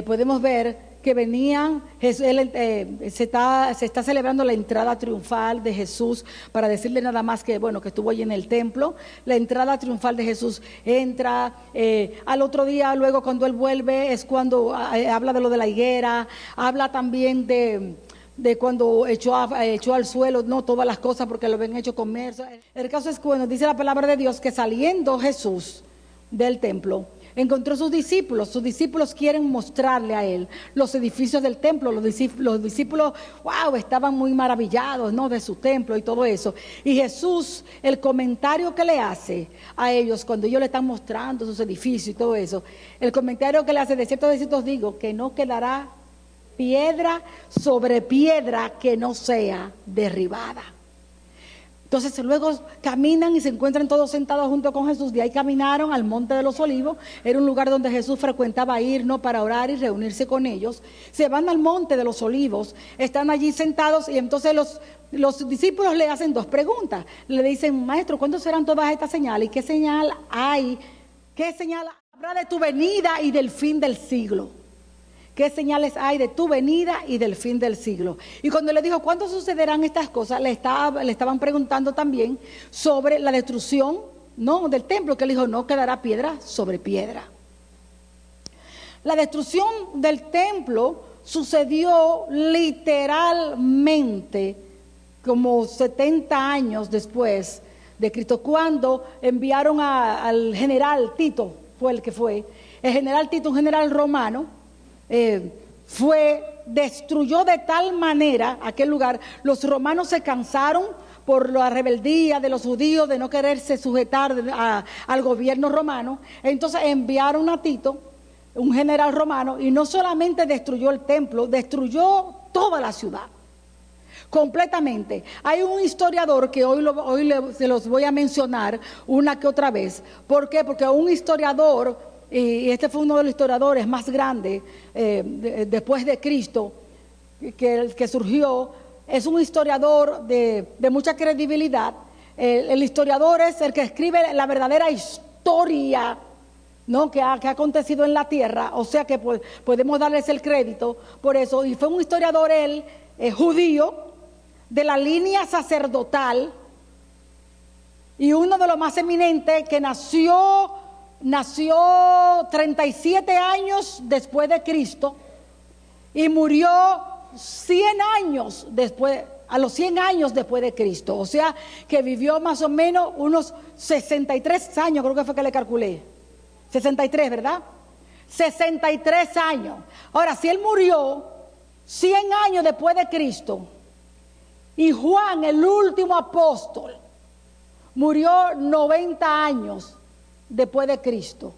podemos ver que venían, se está celebrando la entrada triunfal de Jesús, para decirle nada más que, bueno, que estuvo allí en el templo. La entrada triunfal de Jesús entra, al otro día, luego cuando Él vuelve, es cuando habla de lo de la higuera, habla también de cuando echó al suelo, no todas las cosas porque lo habían hecho comer. El caso es cuando dice la palabra de Dios que saliendo Jesús del templo, encontró sus discípulos quieren mostrarle a él los edificios del templo. Los discípulos, wow, estaban muy maravillados, ¿no?, de su templo y todo eso. Y Jesús, el comentario que le hace a ellos cuando ellos le están mostrando sus edificios y todo eso, el comentario que le hace: de cierto os digo que no quedará piedra sobre piedra que no sea derribada. Entonces luego caminan y se encuentran todos sentados junto con Jesús. De ahí caminaron al Monte de los Olivos. Era un lugar donde Jesús frecuentaba ir, ¿no?, para orar y reunirse con ellos. Se van al Monte de los Olivos, están allí sentados, y entonces los discípulos le hacen dos preguntas. Le dicen: Maestro, ¿cuándo serán todas estas señales? ¿Y qué señal hay? ¿Qué señal habrá de tu venida y del fin del siglo? ¿Qué señales hay de tu venida y del fin del siglo? Y cuando le dijo ¿cuándo sucederán estas cosas?, le estaban preguntando también sobre la destrucción, ¿no?, del templo, que él dijo: no quedará piedra sobre piedra. La destrucción del templo sucedió literalmente como 70 años después de Cristo, cuando enviaron al general Tito, fue el que fue. El general Tito, un general romano, destruyó de tal manera aquel lugar. Los romanos se cansaron por la rebeldía de los judíos de no quererse sujetar al gobierno romano. Entonces enviaron a Tito, un general romano, y no solamente destruyó el templo, destruyó toda la ciudad completamente. Hay un historiador que hoy se los voy a mencionar una que otra vez. ¿Por qué? Porque un historiador, y este fue uno de los historiadores más grandes después de Cristo que surgió, es un historiador de mucha credibilidad. El historiador es el que escribe la verdadera historia, ¿no?, que ha acontecido en la tierra, o sea que podemos darles el crédito por eso. Y fue un historiador, él, judío, de la línea sacerdotal, y uno de los más eminentes, que nació 37 años después de Cristo y murió 100 años después, a los 100 años después de Cristo. O sea que vivió más o menos unos 63 años, creo que fue que le calculé. 63, ¿verdad? 63 años. Ahora, si él murió 100 años después de Cristo, y Juan, el último apóstol, murió 90 años después de Cristo,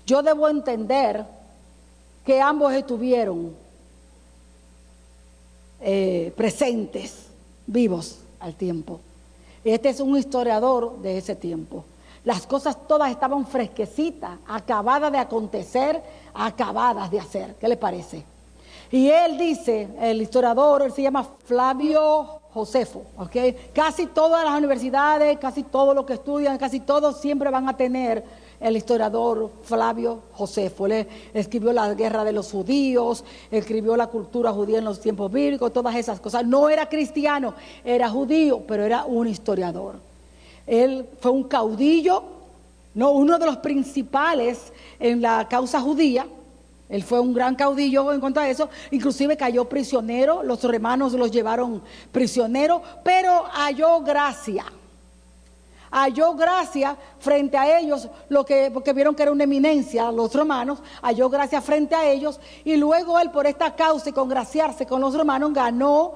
yo debo entender que ambos estuvieron presentes, vivos al tiempo. Este es un historiador de ese tiempo. Las cosas todas estaban fresquecitas, acabadas de acontecer, acabadas de hacer. ¿Qué le parece? Y él dice, el historiador, él se llama Flavio Josefo, ¿ok? Casi todas las universidades, casi todos los que estudian, casi todos siempre van a tener el historiador Flavio Josefo. Él escribió la guerra de los judíos, escribió la cultura judía en los tiempos bíblicos, todas esas cosas. No era cristiano, era judío, pero era un historiador. Él fue un caudillo, ¿no?, uno de los principales en la causa judía. Él fue un gran caudillo en cuanto a eso. Inclusive cayó prisionero, los romanos los llevaron prisionero, pero halló gracia halló gracia frente a ellos, porque vieron que era una eminencia, los romanos, halló gracia frente a ellos, y luego él, por esta causa y congraciarse con los romanos, ganó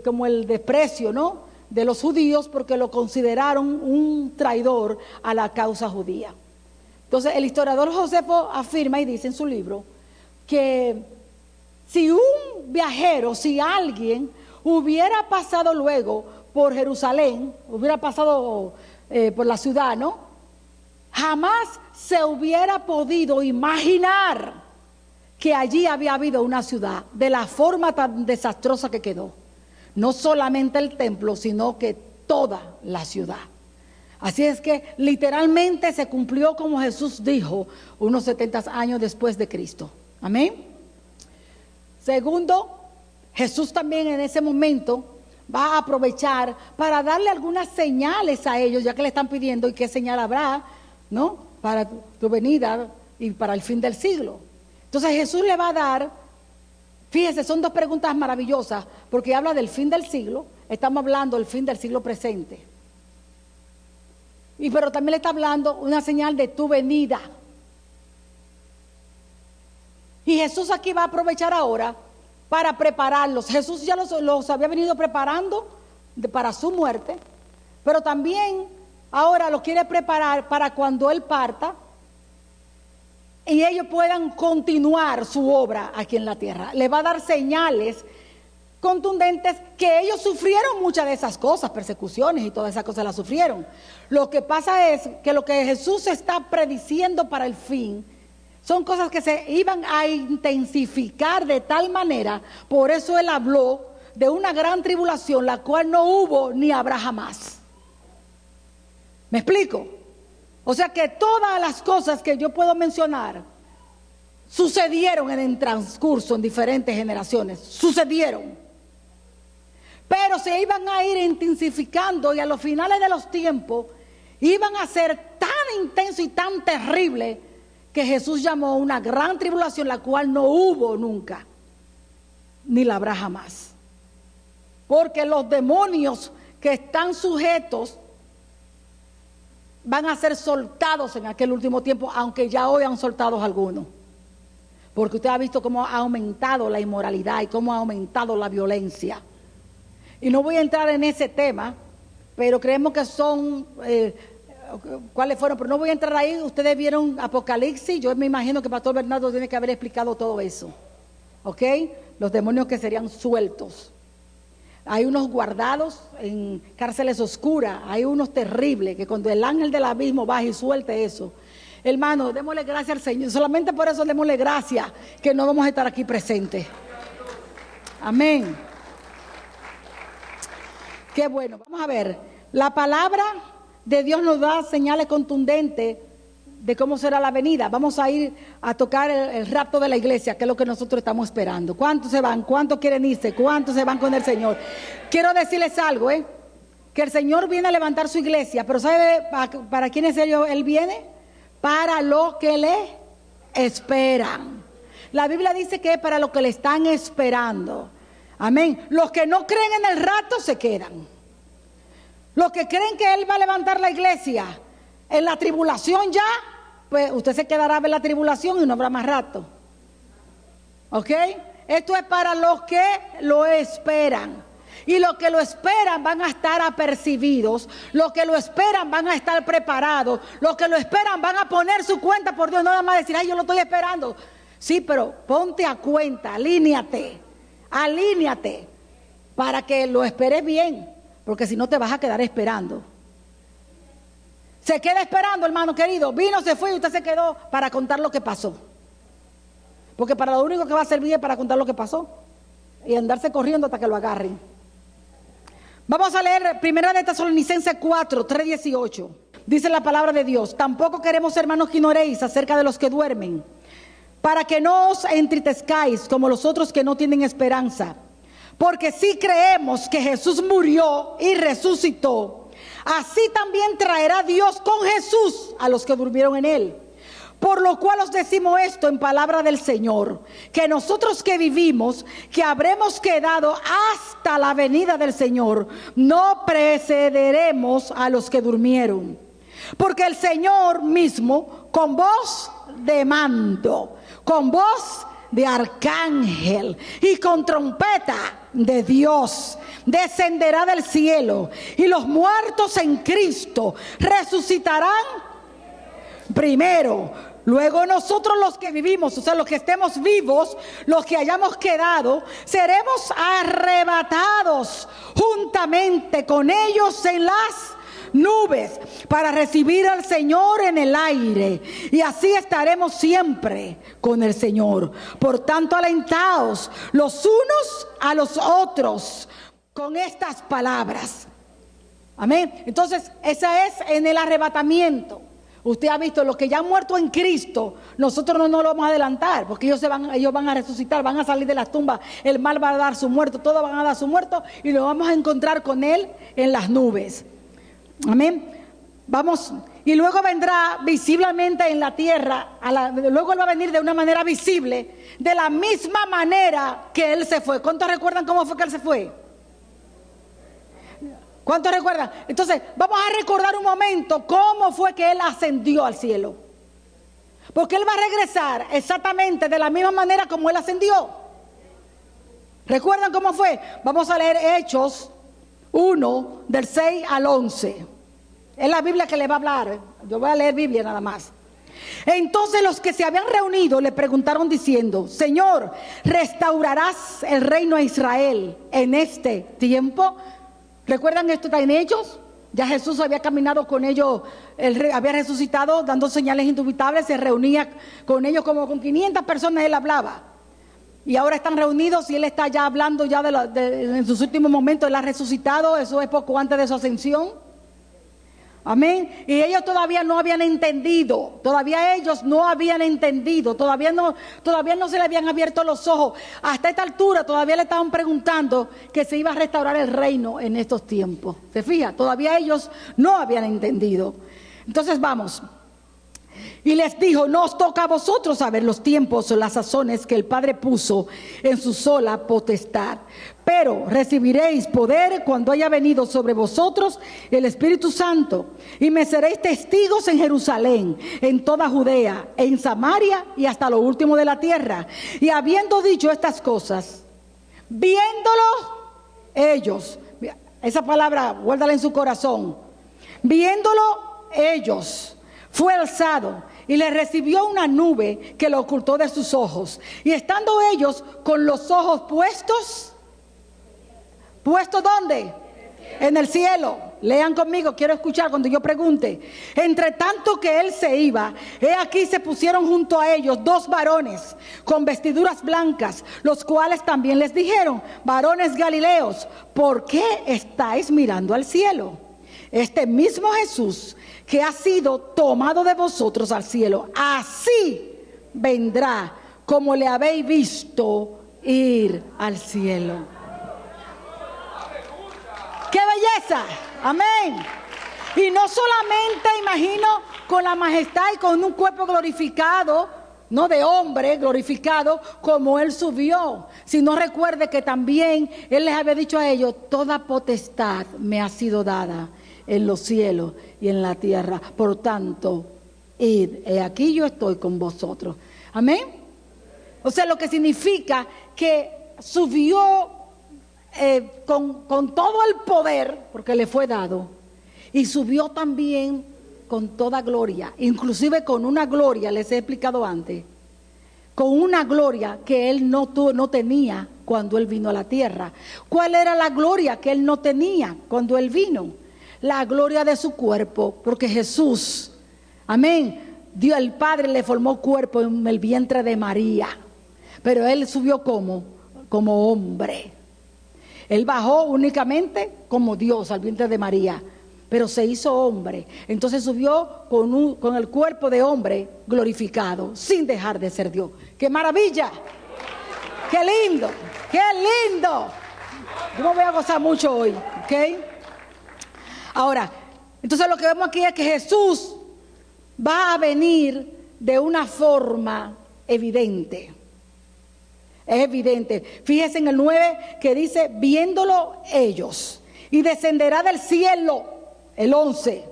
como el desprecio, ¿no?, de los judíos, porque lo consideraron un traidor a la causa judía. Entonces el historiador Josefo afirma y dice en su libro que si un viajero, si alguien hubiera pasado luego por Jerusalén, hubiera pasado por la ciudad, ¿no?, jamás se hubiera podido imaginar que allí había habido una ciudad de la forma tan desastrosa que quedó. No solamente el templo, sino que toda la ciudad. Así es que literalmente se cumplió como Jesús dijo unos 70 años después de Cristo. Amén. Segundo, Jesús también en ese momento va a aprovechar para darle algunas señales a ellos, ya que le están pidiendo y qué señal habrá, ¿no?, para tu venida y para el fin del siglo. Entonces Jesús le va a dar, fíjese, son dos preguntas maravillosas, porque habla del fin del siglo, estamos hablando del fin del siglo presente. Pero también le está hablando una señal de tu venida. Y Jesús aquí va a aprovechar ahora para prepararlos. Jesús ya los había venido preparando para su muerte, pero también ahora los quiere preparar para cuando Él parta y ellos puedan continuar su obra aquí en la tierra. Le va a dar señales contundentes que ellos sufrieron muchas de esas cosas, persecuciones y todas esas cosas las sufrieron. Lo que pasa es que lo que Jesús está prediciendo para el fin son cosas que se iban a intensificar de tal manera, por eso Él habló de una gran tribulación, la cual no hubo ni habrá jamás. ¿Me explico? O sea que todas las cosas que yo puedo mencionar sucedieron en el transcurso en diferentes generaciones, sucedieron. Pero se iban a ir intensificando y a los finales de los tiempos iban a ser tan intenso y tan terrible que Jesús llamó una gran tribulación, la cual no hubo nunca, ni la habrá jamás. Porque los demonios que están sujetos van a ser soltados en aquel último tiempo, aunque ya hoy han soltado algunos. Porque usted ha visto cómo ha aumentado la inmoralidad y cómo ha aumentado la violencia. Y no voy a entrar en ese tema, pero creemos que son, ¿cuáles fueron? Pero no voy a entrar ahí. Ustedes vieron Apocalipsis, yo me imagino que Pastor Bernardo tiene que haber explicado todo eso. ¿Ok? Los demonios que serían sueltos. Hay unos guardados en cárceles oscuras, hay unos terribles, que cuando el ángel del abismo baja y suelte eso. Hermano, démosle gracias al Señor. Solamente por eso démosle gracias que no vamos a estar aquí presentes. Amén. Qué bueno. Vamos a ver. La palabra de Dios nos da señales contundentes de cómo será la venida. Vamos a ir a tocar el rapto de la iglesia, que es lo que nosotros estamos esperando. ¿Cuántos se van? ¿Cuántos quieren irse? ¿Cuántos se van con el Señor? Quiero decirles algo, que el Señor viene a levantar su iglesia, pero ¿sabe para quiénes Él viene? Para los que le esperan. La Biblia dice que es para los que le están esperando. Amén. Los que no creen en el rapto se quedan. Los que creen que Él va a levantar la iglesia en la tribulación ya, pues usted se quedará a ver la tribulación y no habrá más rapto. ¿Ok? Esto es para los que lo esperan. Y los que lo esperan van a estar apercibidos. Los que lo esperan van a estar preparados. Los que lo esperan van a poner su cuenta por Dios. No nada más decir, ay, yo lo estoy esperando. Sí, pero ponte a cuenta, alíñate para que lo esperes bien. Porque si no te vas a quedar esperando. Se queda esperando, hermano querido. Vino, se fue y usted se quedó para contar lo que pasó. Porque para lo único que va a servir es para contar lo que pasó. Y andarse corriendo hasta que lo agarren. Vamos a leer 1 de Tesalonicenses 4, 3:18. Dice la palabra de Dios: tampoco queremos, hermanos, que ignoréis acerca de los que duermen, para que no os entristezcáis como los otros que no tienen esperanza. Porque si creemos que Jesús murió y resucitó, así también traerá Dios con Jesús a los que durmieron en Él. Por lo cual os decimos esto en palabra del Señor, que nosotros que vivimos, que habremos quedado hasta la venida del Señor, no precederemos a los que durmieron. Porque el Señor mismo, con voz de mando, con voz de arcángel y con trompeta de Dios, descenderá del cielo, y los muertos en Cristo resucitarán primero. Luego nosotros los que vivimos, o sea, los que estemos vivos, los que hayamos quedado, seremos arrebatados juntamente con ellos en las nubes para recibir al Señor en el aire, y así estaremos siempre con el Señor. Por tanto, alentaos los unos a los otros con estas palabras. Amén. Entonces, esa es en el arrebatamiento. Usted ha visto, los que ya han muerto en Cristo, nosotros no lo vamos a adelantar, porque ellos van a resucitar, van a salir de las tumbas, el mal va a dar su muerto, todos van a dar su muerto, y nos vamos a encontrar con Él en las nubes. Amén. Vamos, y luego vendrá visiblemente en la tierra, luego Él va a venir de una manera visible, de la misma manera que Él se fue. ¿Cuántos recuerdan cómo fue que Él se fue? ¿Cuántos recuerdan? Entonces, vamos a recordar un momento cómo fue que Él ascendió al cielo. Porque Él va a regresar exactamente de la misma manera como Él ascendió. ¿Recuerdan cómo fue? Vamos a leer Hechos 1, del 6 al 11. Es la Biblia que le va a hablar. Yo voy a leer Biblia nada más. Entonces los que se habían reunido le preguntaron diciendo: Señor, ¿restaurarás el reino a Israel en este tiempo? ¿Recuerdan esto en Hechos? Ya Jesús había caminado con ellos, Él había resucitado, dando señales indubitables, se reunía con ellos como con 500 personas, Él hablaba. Y ahora están reunidos y Él está ya hablando ya en sus últimos momentos. Él ha resucitado, eso es poco antes de su ascensión. Amén. Y ellos todavía no habían entendido, todavía no se le habían abierto los ojos. Hasta esta altura todavía le estaban preguntando que se iba a restaurar el reino en estos tiempos. ¿Se fija? Todavía ellos no habían entendido. Entonces vamos. Y les dijo: no os toca a vosotros saber los tiempos o las sazones que el Padre puso en su sola potestad, pero recibiréis poder cuando haya venido sobre vosotros el Espíritu Santo, y me seréis testigos en Jerusalén, en toda Judea, en Samaria y hasta lo último de la tierra. Y habiendo dicho estas cosas, viéndolo ellos, esa palabra guárdala en su corazón, viéndolo ellos, fue alzado y le recibió una nube que lo ocultó de sus ojos. Y estando ellos con los ojos puestos ¿dónde? En el cielo. Lean conmigo, quiero escuchar cuando yo pregunte. Entre tanto que él se iba, he aquí se pusieron junto a ellos 2 varones con vestiduras blancas, los cuales también les dijeron: varones galileos, ¿por qué estáis mirando al cielo? Este mismo Jesús que ha sido tomado de vosotros al cielo, así vendrá como le habéis visto ir al cielo. ¡Qué belleza! Amén. Y no solamente, imagino, con la majestad y con un cuerpo glorificado, no de hombre, glorificado, como Él subió. Si no, recuerde que también Él les había dicho a ellos: toda potestad me ha sido dada en los cielos y en la tierra. Por tanto, id, aquí yo estoy con vosotros. Amén. O sea, lo que significa que subió con todo el poder, porque le fue dado, y subió también con toda gloria, inclusive con una gloria, les he explicado antes, con una gloria que Él no tenía cuando Él vino a la tierra. ¿Cuál era la gloria que Él no tenía cuando Él vino? La gloria de su cuerpo, porque Jesús, amén, Dios el Padre le formó cuerpo en el vientre de María, pero Él subió como hombre. Él bajó únicamente como Dios al vientre de María, pero se hizo hombre. Entonces subió con el cuerpo de hombre glorificado, sin dejar de ser Dios. ¡Qué maravilla! ¡Qué lindo! ¡Qué lindo! Yo me voy a gozar mucho hoy, ¿ok? Ahora, entonces lo que vemos aquí es que Jesús va a venir de una forma evidente. Es evidente. Fíjese en el 9 que dice, viéndolo ellos, y descenderá del cielo, el 11,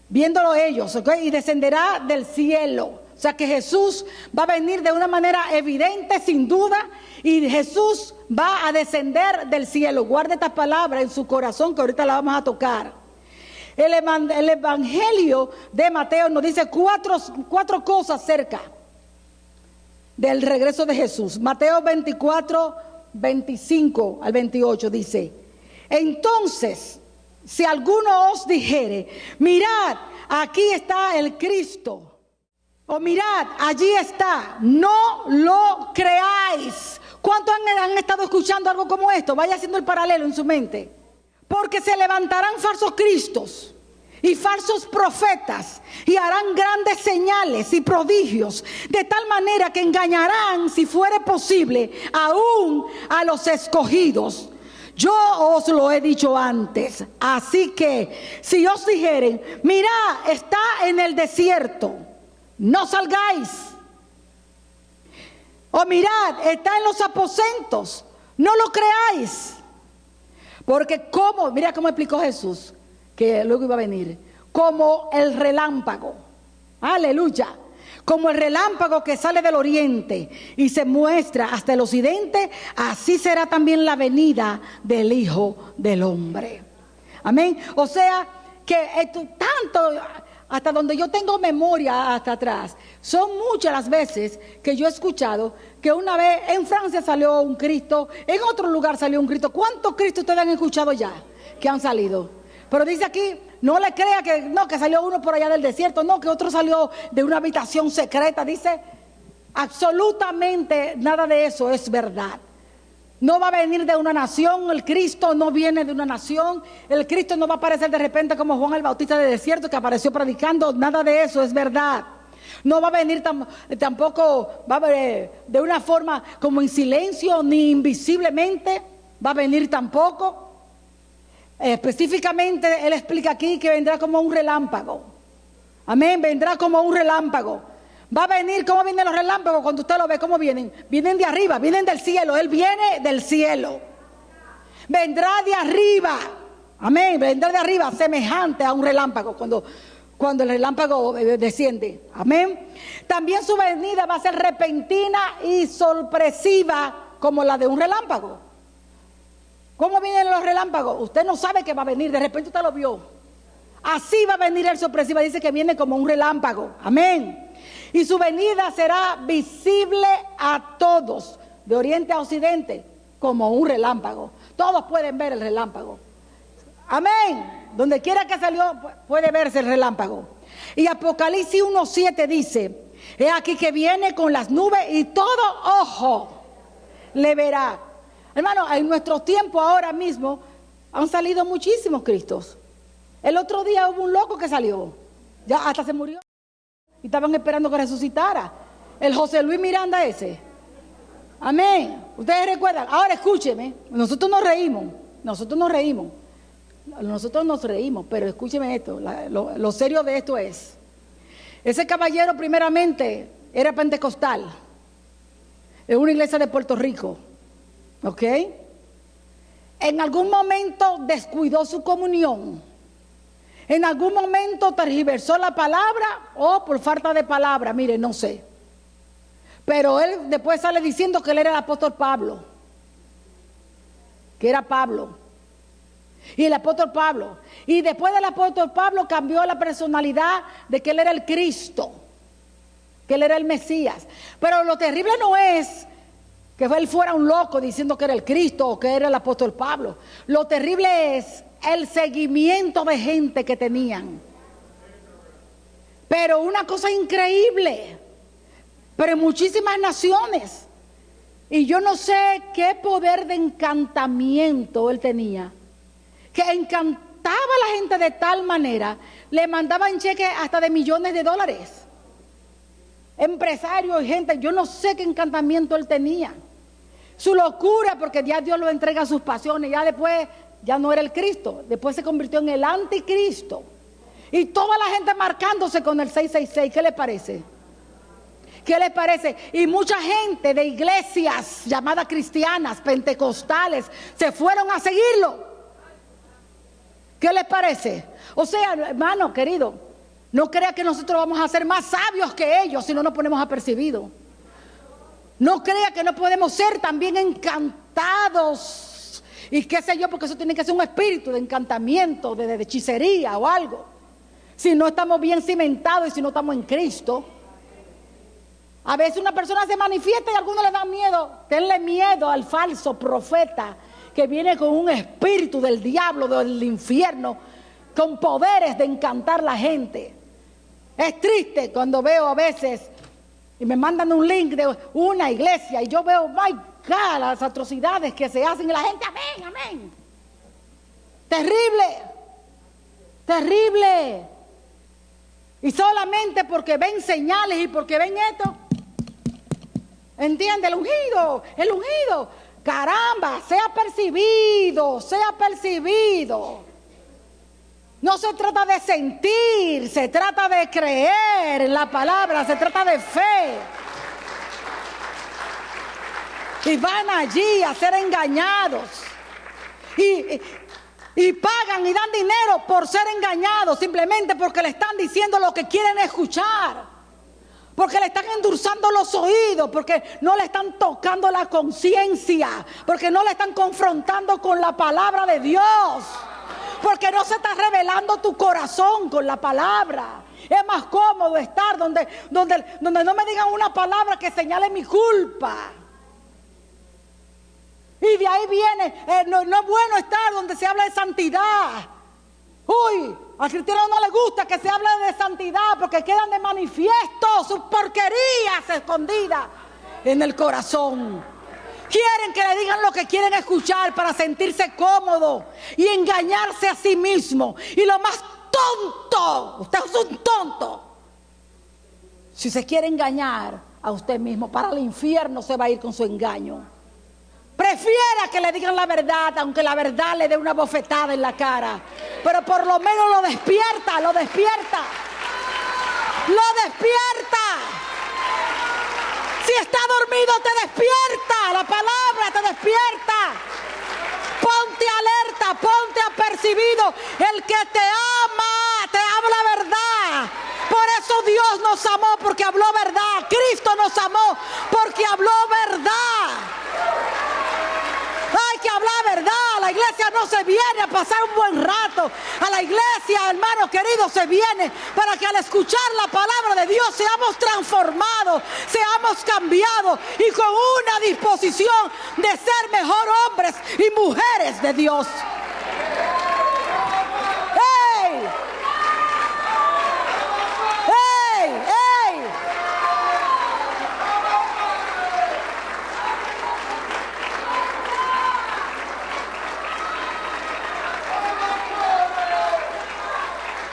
viéndolo ellos, ¿ok? Y descenderá del cielo. O sea que Jesús va a venir de una manera evidente, sin duda, y Jesús va a descender del cielo. Guarde esta palabra en su corazón que ahorita la vamos a tocar. El Evangelio de Mateo nos dice cuatro cosas acerca del regreso de Jesús. Mateo 24, 25 al 28 dice, entonces, si alguno os dijere, mirad, aquí está el Cristo, o mirad, allí está, no lo creáis. ¿Cuántos han estado escuchando algo como esto? Vaya haciendo el paralelo en su mente. Porque se levantarán falsos cristos y falsos profetas y harán grandes señales y prodigios, de tal manera que engañarán, si fuere posible, aún a los escogidos. Yo os lo he dicho antes. Así que si os dijeren, mirad, está en el desierto, no salgáis. O mirad, está en los aposentos, no lo creáis. Porque mira cómo explicó Jesús, que luego iba a venir, como el relámpago, aleluya, como el relámpago que sale del oriente y se muestra hasta el occidente, así será también la venida del Hijo del Hombre. Amén. O sea, que tanto, hasta donde yo tengo memoria hasta atrás, son muchas las veces que yo he escuchado que una vez en Francia salió un Cristo, en otro lugar salió un Cristo. ¿Cuántos Cristos ustedes han escuchado ya que han salido? Pero dice aquí, no le crea que salió uno por allá del desierto, no, que otro salió de una habitación secreta. Dice, absolutamente nada de eso es verdad. No va a venir de una nación, el Cristo no viene de una nación, el Cristo no va a aparecer de repente como Juan el Bautista del desierto que apareció predicando, nada de eso es verdad. No va a venir tampoco va a venir de una forma como en silencio ni invisiblemente, va a venir tampoco. Específicamente él explica aquí que vendrá como un relámpago. Amén, vendrá como un relámpago. Va a venir, ¿cómo vienen los relámpagos? Cuando usted lo ve, ¿cómo vienen? Vienen de arriba, vienen del cielo. Él viene del cielo. Vendrá de arriba. Amén, vendrá de arriba, semejante a un relámpago cuando el relámpago desciende. Amén. También su venida va a ser repentina y sorpresiva como la de un relámpago. ¿Cómo vienen los relámpagos? Usted no sabe que va a venir, de repente usted lo vio. Así va a venir el sorpresiva, dice que viene como un relámpago. Amén. Y su venida será visible a todos, de oriente a occidente, como un relámpago. Todos pueden ver el relámpago. Amén. Donde quiera que salió puede verse el relámpago. Y Apocalipsis 1:7 dice, he aquí que viene con las nubes y todo ojo le verá. Hermano, en nuestros tiempos ahora mismo han salido muchísimos Cristos. El otro día hubo un loco que salió, ya hasta se murió y estaban esperando que resucitara. El José Luis Miranda ese. Amén. Ustedes recuerdan. Ahora escúcheme, nosotros nos reímos, pero escúcheme esto, lo serio de esto es, ese caballero primeramente era pentecostal, en una iglesia de Puerto Rico, ¿ok? En algún momento descuidó su comunión, en algún momento tergiversó la palabra o por falta de palabra, mire, no sé. Pero él después sale diciendo que él era el apóstol Pablo, que era Pablo. Y el apóstol Pablo. Y después del apóstol Pablo cambió la personalidad de que él era el Cristo, que él era el Mesías. Pero lo terrible no es que él fuera un loco diciendo que era el Cristo o que era el apóstol Pablo. Lo terrible es el seguimiento de gente que tenían. Pero una cosa increíble, pero en muchísimas naciones. Y yo no sé qué poder de encantamiento él tenía, que encantaba a la gente de tal manera, le mandaban cheques hasta de millones de dólares. Empresarios y gente, yo no sé qué encantamiento él tenía. Su locura, porque ya Dios lo entrega a sus pasiones, ya después, ya no era el Cristo, después se convirtió en el anticristo. Y toda la gente marcándose con el 666, ¿qué le parece? ¿Qué les parece? Y mucha gente de iglesias llamadas cristianas, pentecostales, se fueron a seguirlo. ¿Qué les parece? O sea, hermano querido, no crea que nosotros vamos a ser más sabios que ellos si no nos ponemos apercibidos. No crea que no podemos ser también encantados y qué sé yo, porque eso tiene que ser un espíritu de encantamiento, de hechicería o algo. Si no estamos bien cimentados y si no estamos en Cristo. A veces una persona se manifiesta y a algunos le dan miedo. Tenle miedo al falso profeta que viene con un espíritu del diablo, del infierno, con poderes de encantar a la gente. Es triste cuando veo a veces y me mandan un link de una iglesia y yo veo, my God, las atrocidades que se hacen y la gente, amén, amén. Terrible, terrible. Y solamente porque ven señales y porque ven esto, entiende, el ungido, caramba, sea percibido. No se trata de sentir, se trata de creer en la palabra, se trata de fe. Y van allí a ser engañados. Y pagan y dan dinero por ser engañados, simplemente porque le están diciendo lo que quieren escuchar. Porque le están endulzando los oídos, porque no le están tocando la conciencia, porque no le están confrontando con la palabra de Dios. Porque no se está revelando tu corazón con la palabra. Es más cómodo estar donde no me digan una palabra que señale mi culpa. Y de ahí viene, no es bueno estar donde se habla de santidad. Uy, al cristiano no le gusta que se hable de santidad porque quedan de manifiesto sus porquerías escondidas en el corazón. Quieren que le digan lo que quieren escuchar para sentirse cómodo y engañarse a sí mismo. Y lo más tonto, usted es un tonto. Si se quiere engañar a usted mismo, para el infierno se va a ir con su engaño. Prefiera que le digan la verdad, aunque la verdad le dé una bofetada en la cara. Pero por lo menos lo despierta. Si está dormido, te despierta. La palabra te despierta. Ponte alerta, ponte apercibido. El que te ama, te habla verdad. Por eso Dios nos amó, porque habló verdad. Cristo nos amó, porque habló verdad. Hay que hablar verdad. A la iglesia no se viene a pasar un buen rato. A la iglesia, hermano querido, se viene para que al escuchar la palabra de Dios seamos transformados, seamos cambiados y con una disposición de ser mejor hombres y mujeres de Dios. ¡Ey! ¡Ey! ¡Ey!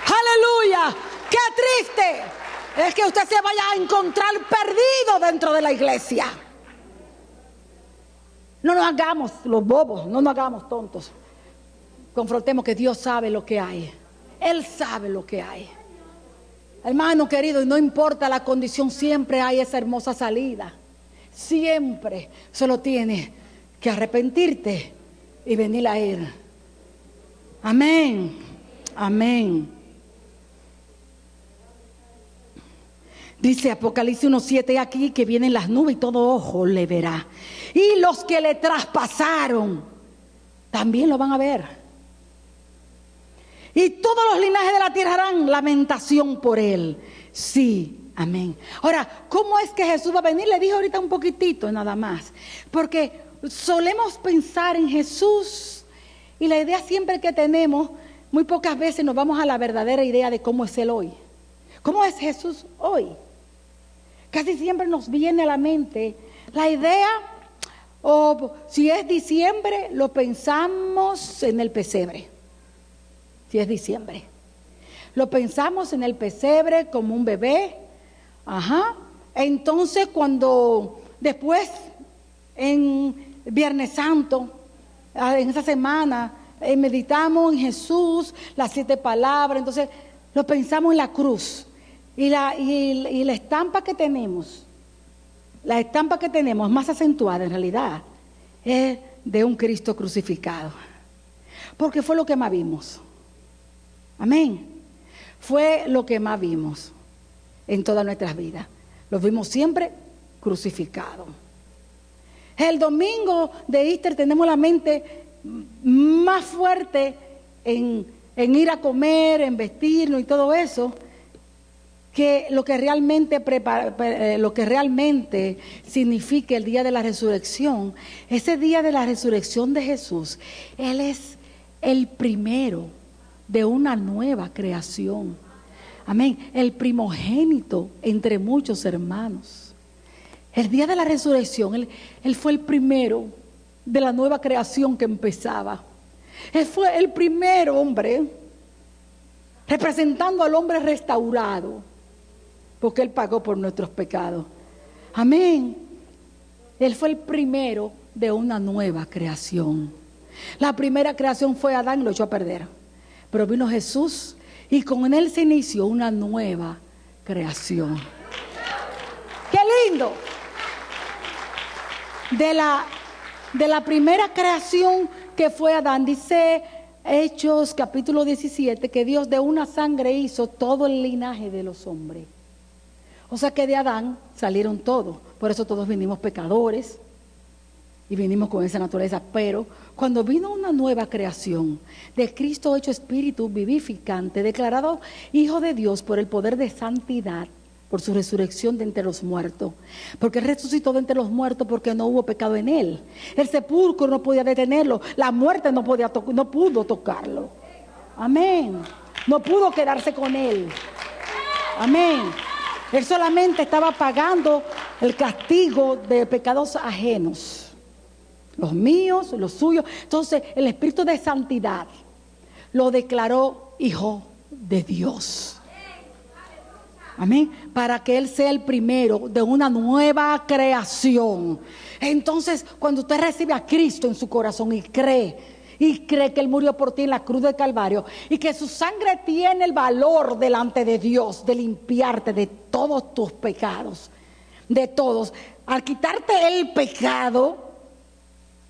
¡Aleluya! ¡Qué triste! Es que usted se vaya a encontrar perdido dentro de la iglesia. No nos hagamos los bobos, no nos hagamos tontos. Confrontemos que Dios sabe lo que hay. Él sabe lo que hay. Hermano querido, y no importa la condición, siempre hay esa hermosa salida. Siempre solo tienes que arrepentirte y venir a Él. Amén. Amén. Dice Apocalipsis 1:7 aquí que vienen las nubes y todo ojo le verá. Y los que le traspasaron también lo van a ver. Y todos los linajes de la tierra harán lamentación por él. Sí, amén. Ahora, ¿cómo es que Jesús va a venir? Le dije ahorita un poquitito nada más. Porque solemos pensar en Jesús y la idea siempre que tenemos, muy pocas veces nos vamos a la verdadera idea de cómo es Él hoy. ¿Cómo es Jesús hoy? Casi siempre nos viene a la mente la idea, o si es diciembre, lo pensamos en el pesebre. Si es diciembre, lo pensamos en el pesebre como un bebé. Ajá. Entonces cuando después en Viernes Santo, en esa semana, meditamos en Jesús, las 7 palabras, entonces lo pensamos en la cruz. Y la estampa que tenemos la estampa que tenemos más acentuada en realidad es de un Cristo crucificado. Porque fue lo que más vimos. Amén. Fue lo que más vimos en todas nuestras vidas. Los vimos siempre crucificados. El domingo de Easter tenemos la mente más fuerte en ir a comer, en vestirnos y todo eso, que lo que realmente significa el día de la resurrección. Ese día de la resurrección de Jesús, Él es el primero de una nueva creación. Amén. El primogénito entre muchos hermanos. El día de la resurrección, él fue el primero de la nueva creación que empezaba. Él fue el primer hombre, representando al hombre restaurado, porque Él pagó por nuestros pecados. Amén. Él fue el primero de una nueva creación. La primera creación fue Adán, lo echó a perder. Pero vino Jesús y con Él se inició una nueva creación. ¡Qué lindo! De la primera creación que fue Adán, dice Hechos capítulo 17, que Dios de una sangre hizo todo el linaje de los hombres. O sea que de Adán salieron todos. Por eso todos vinimos pecadores y vinimos con esa naturaleza. Pero cuando vino una nueva creación de Cristo hecho espíritu vivificante, declarado Hijo de Dios por el poder de santidad, por su resurrección de entre los muertos, porque Él resucitó de entre los muertos porque no hubo pecado en Él. El sepulcro no podía detenerlo, la muerte no pudo tocarlo. Amén. No pudo quedarse con Él. Amén. Él solamente estaba pagando el castigo de pecados ajenos, los míos, los suyos. Entonces el Espíritu de santidad lo declaró Hijo de Dios. Amén. Para que Él sea el primero de una nueva creación. Entonces, cuando usted recibe a Cristo en su corazón y cree que Él murió por ti en la cruz del Calvario y que su sangre tiene el valor delante de Dios de limpiarte de todos tus pecados, de todos. Al quitarte el pecado,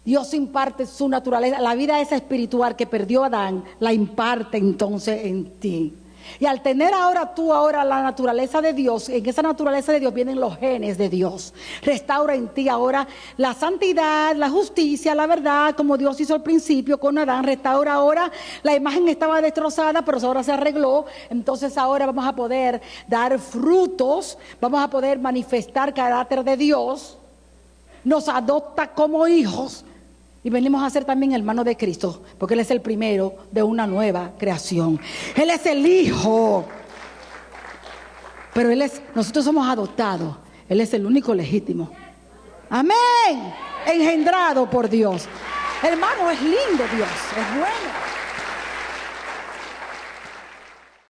Dios imparte su naturaleza, la vida esa espiritual que perdió Adán, la imparte entonces en ti. Y al tener ahora la naturaleza de Dios, en esa naturaleza de Dios vienen los genes de Dios. Restaura en ti ahora la santidad, la justicia, la verdad, como Dios hizo al principio con Adán. Restaura ahora, la imagen estaba destrozada, pero ahora se arregló. Entonces ahora vamos a poder dar frutos, vamos a poder manifestar carácter de Dios. Nos adopta como hijos. Y venimos a ser también hermanos de Cristo, porque Él es el primero de una nueva creación. Él es el Hijo. Pero nosotros somos adoptados. Él es el único legítimo. Amén. Engendrado por Dios. Hermano, es lindo Dios, es bueno.